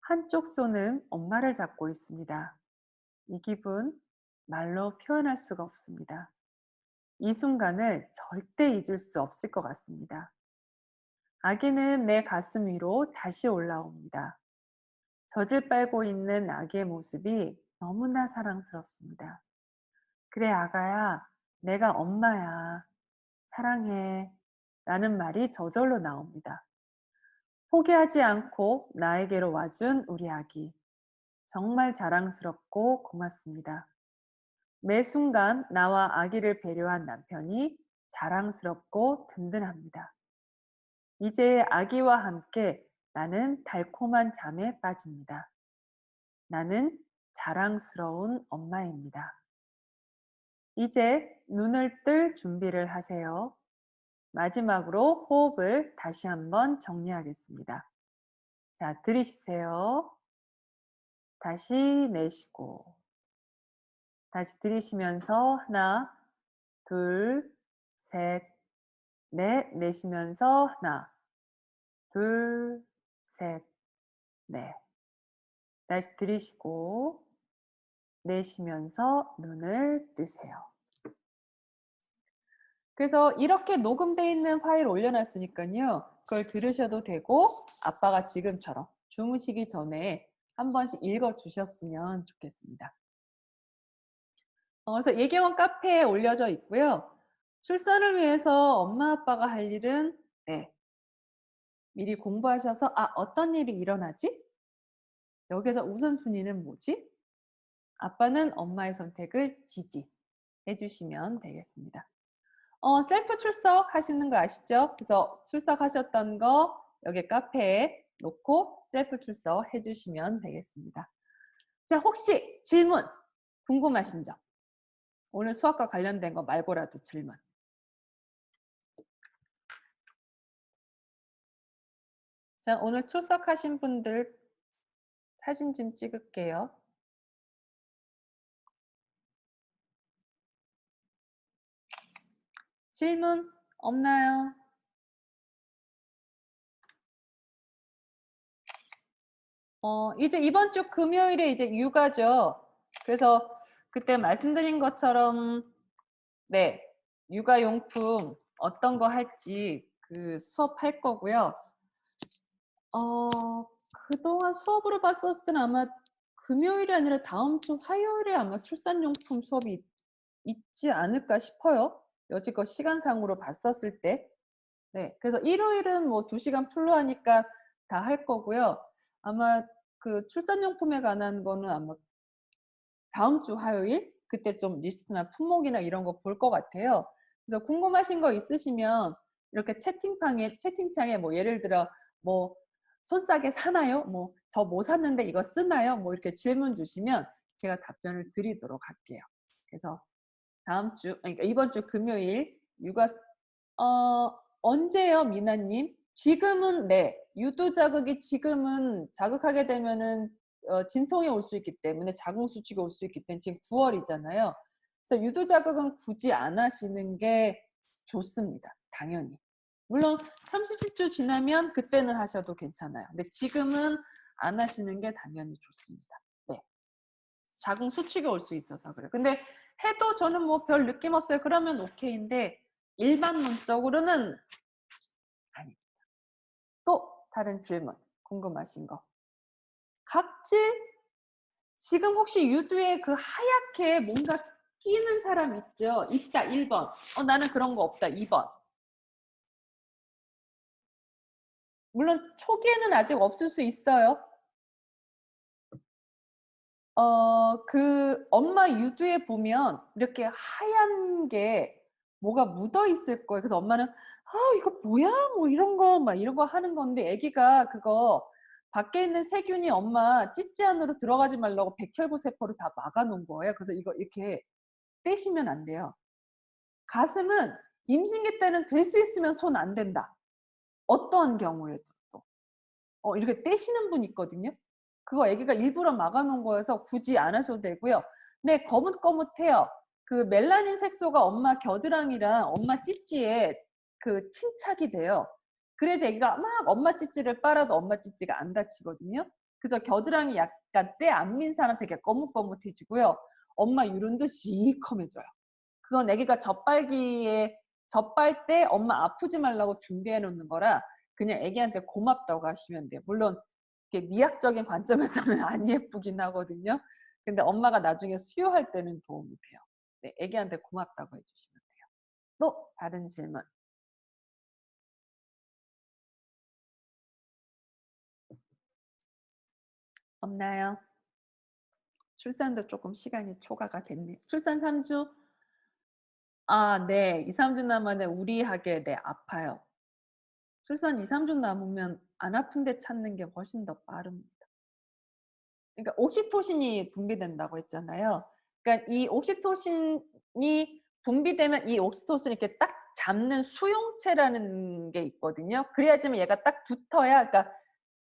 한쪽 손은 엄마를 잡고 있습니다. 이 기분 말로 표현할 수가 없습니다. 이 순간을 절대 잊을 수 없을 것 같습니다. 아기는 내 가슴 위로 다시 올라옵니다. 젖을 빨고 있는 아기의 모습이 너무나 사랑스럽습니다. 그래, 아가야, 내가 엄마야. 사랑해. 라는 말이 저절로 나옵니다. 포기하지 않고 나에게로 와준 우리 아기. 정말 자랑스럽고 고맙습니다. 매 순간 나와 아기를 배려한 남편이 자랑스럽고 든든합니다. 이제 아기와 함께 나는 달콤한 잠에 빠집니다. 나는 자랑스러운 엄마입니다. 이제 눈을 뜰 준비를 하세요. 마지막으로 호흡을 다시 한번 정리하겠습니다. 자, 들이쉬세요. 다시 내쉬고. 다시 들이쉬면서 하나, 둘, 셋, 넷. 내쉬면서 하나, 둘, 셋, 네. 다시 들이쉬고 내쉬면서 눈을 뜨세요. 그래서 이렇게 녹음되어 있는 파일 올려놨으니까요. 그걸 들으셔도 되고 아빠가 지금처럼 주무시기 전에 한 번씩 읽어주셨으면 좋겠습니다. 그래서 예경원 카페에 올려져 있고요. 출산을 위해서 엄마 아빠가 할 일은 네, 미리 공부하셔서 어떤 일이 일어나지? 여기서 우선순위는 뭐지? 아빠는 엄마의 선택을 지지해 주시면 되겠습니다. 셀프 출석 하시는 거 아시죠? 그래서 출석하셨던 거 여기 카페에 놓고 셀프 출석 해주시면 되겠습니다. 자, 혹시 질문 궁금하신 점 오늘 수학과 관련된 거 말고라도 질문. 자, 오늘 출석하신 분들 사진 좀 찍을게요. 질문 없나요? 이제 이번 주 금요일에 이제 육아죠. 그래서 그때 말씀드린 것처럼 네, 육아용품 어떤 거 할지 그 수업할 거고요. 그동안 수업으로 봤었을 때는 아마 금요일이 아니라 다음 주 화요일에 아마 출산용품 수업이 있지 않을까 싶어요. 여지껏 시간상으로 봤었을 때. 네, 그래서 일요일은 뭐 2시간 풀로 하니까 다 할 거고요. 아마 그 출산용품에 관한 거는 아마 다음 주 화요일 그때 좀 리스트나 품목이나 이런 거 볼 것 같아요. 그래서 궁금하신 거 있으시면 이렇게 채팅창에 뭐 예를 들어 뭐 손싸개 사나요? 뭐 저 뭐 샀는데 이거 쓰나요? 뭐 이렇게 질문 주시면 제가 답변을 드리도록 할게요. 그래서 다음 주, 그러니까 이번 주 금요일 육아 언제요, 미나님? 지금은 네, 유도 자극이 지금은 자극하게 되면은 진통이 올 수 있기 때문에 자궁 수축이 올 수 있기 때문에 지금 9월이잖아요. 그래서 유도 자극은 굳이 안 하시는 게 좋습니다. 당연히. 물론 30주 지나면 그때는 하셔도 괜찮아요. 근데 지금은 안 하시는 게 당연히 좋습니다. 네. 자궁 수축이 올 수 있어서 그래요. 근데 해도 저는 뭐 별 느낌 없어요. 그러면 오케이인데 일반론적으로는 아닙니다. 또 다른 질문 궁금하신 거. 각질? 지금 혹시 유두에 그 하얗게 뭔가 끼는 사람 있죠? 있다 1번. 나는 그런 거 없다 2번. 물론 초기에는 아직 없을 수 있어요. 그 엄마 유두에 보면 이렇게 하얀 게 뭐가 묻어 있을 거예요. 그래서 엄마는 이거 뭐야? 뭐 이런 거 막 이런 거 하는 건데 아기가 그거 밖에 있는 세균이 엄마 찌찌 안으로 들어가지 말라고 백혈구 세포를 다 막아 놓은 거예요. 그래서 이거 이렇게 떼시면 안 돼요. 가슴은 임신기 때는 될 수 있으면 손 안 댄다. 어떠한 경우에도 또. 이렇게 떼시는 분 있거든요. 그거 아기가 일부러 막아놓은 거여서 굳이 안 하셔도 되고요. 네, 거뭇거뭇해요. 그 멜라닌 색소가 엄마 겨드랑이랑 엄마 찌찌에 그 침착이 돼요. 그래서 아기가 막 엄마 찌찌를 빨아도 엄마 찌찌가 안 다치거든요. 그래서 겨드랑이 약간 때 안 민 사람 되게 거뭇거뭇해지고요. 엄마 유륜도 시커매져요. 그건 아기가 젖발 때 엄마 아프지 말라고 준비해 놓는 거라 그냥 아기한테 고맙다고 하시면 돼요. 물론 이렇게 미학적인 관점에서는 안 예쁘긴 하거든요. 근데 엄마가 나중에 수유할 때는 도움이 돼요. 네, 아기한테 고맙다고 해주시면 돼요. 또 다른 질문. 없나요? 출산도 조금 시간이 초과가 됐네요. 출산 3주? 네. 2, 3주 남았네. 우리하게 네, 아파요. 출산 2, 3주 남으면 안 아픈데 찾는 게 훨씬 더 빠릅니다. 그러니까 옥시토신이 분비된다고 했잖아요. 그러니까 이 옥시토신이 분비되면 이 옥시토신을 이렇게 딱 잡는 수용체라는 게 있거든요. 그래야지만 얘가 딱 붙어야, 그러니까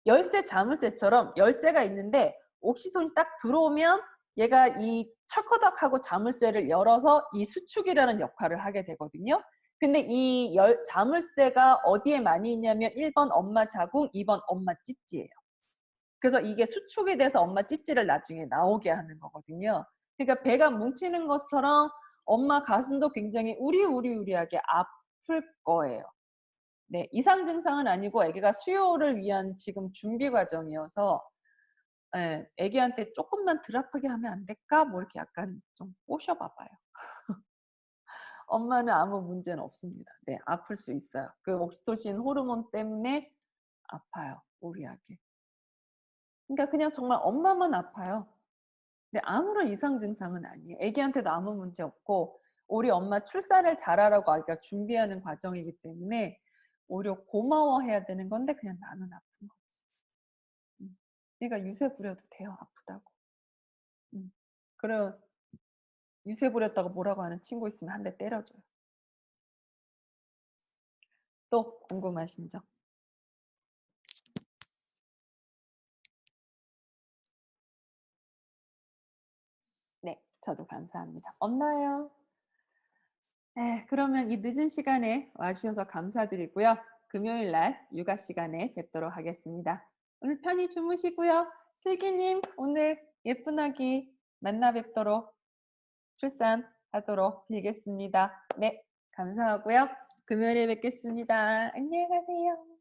열쇠 자물쇠처럼 열쇠가 있는데 옥시토신이 딱 들어오면 얘가 이 철커덕하고 자물쇠를 열어서 이 수축이라는 역할을 하게 되거든요. 근데 이 자물쇠가 어디에 많이 있냐면 1번 엄마 자궁, 2번 엄마 찌찌예요. 그래서 이게 수축이 돼서 엄마 찌찌를 나중에 나오게 하는 거거든요. 그러니까 배가 뭉치는 것처럼 엄마 가슴도 굉장히 우리우리하게 아플 거예요. 네, 이상 증상은 아니고 아기가 수요를 위한 지금 준비 과정이어서 예, 아기한테 조금만 덜 아프게 하면 안 될까? 뭐 이렇게 약간 좀 꼬셔봐봐요. 엄마는 아무 문제는 없습니다. 네, 아플 수 있어요. 그 옥시토신 호르몬 때문에 아파요, 무리하게. 그러니까 그냥 정말 엄마만 아파요. 근데 아무런 이상 증상은 아니에요. 아기한테도 아무 문제 없고 우리 엄마 출산을 잘하라고 아기가 준비하는 과정이기 때문에 오히려 고마워해야 되는 건데 그냥 나는 아픈 거지. 그러니까 유세 부려도 돼요, 아프다고. 그럼 유세 부렸다고 뭐라고 하는 친구 있으면 한 대 때려줘요. 또 궁금하신 점? 네, 저도 감사합니다. 없나요? 네, 그러면 이 늦은 시간에 와주셔서 감사드리고요. 금요일 날 육아 시간에 뵙도록 하겠습니다. 오늘 편히 주무시고요. 슬기님, 오늘 예쁜 아기 만나 뵙도록 출산하도록 빌겠습니다. 네, 감사하고요. 금요일에 뵙겠습니다. 안녕히 가세요.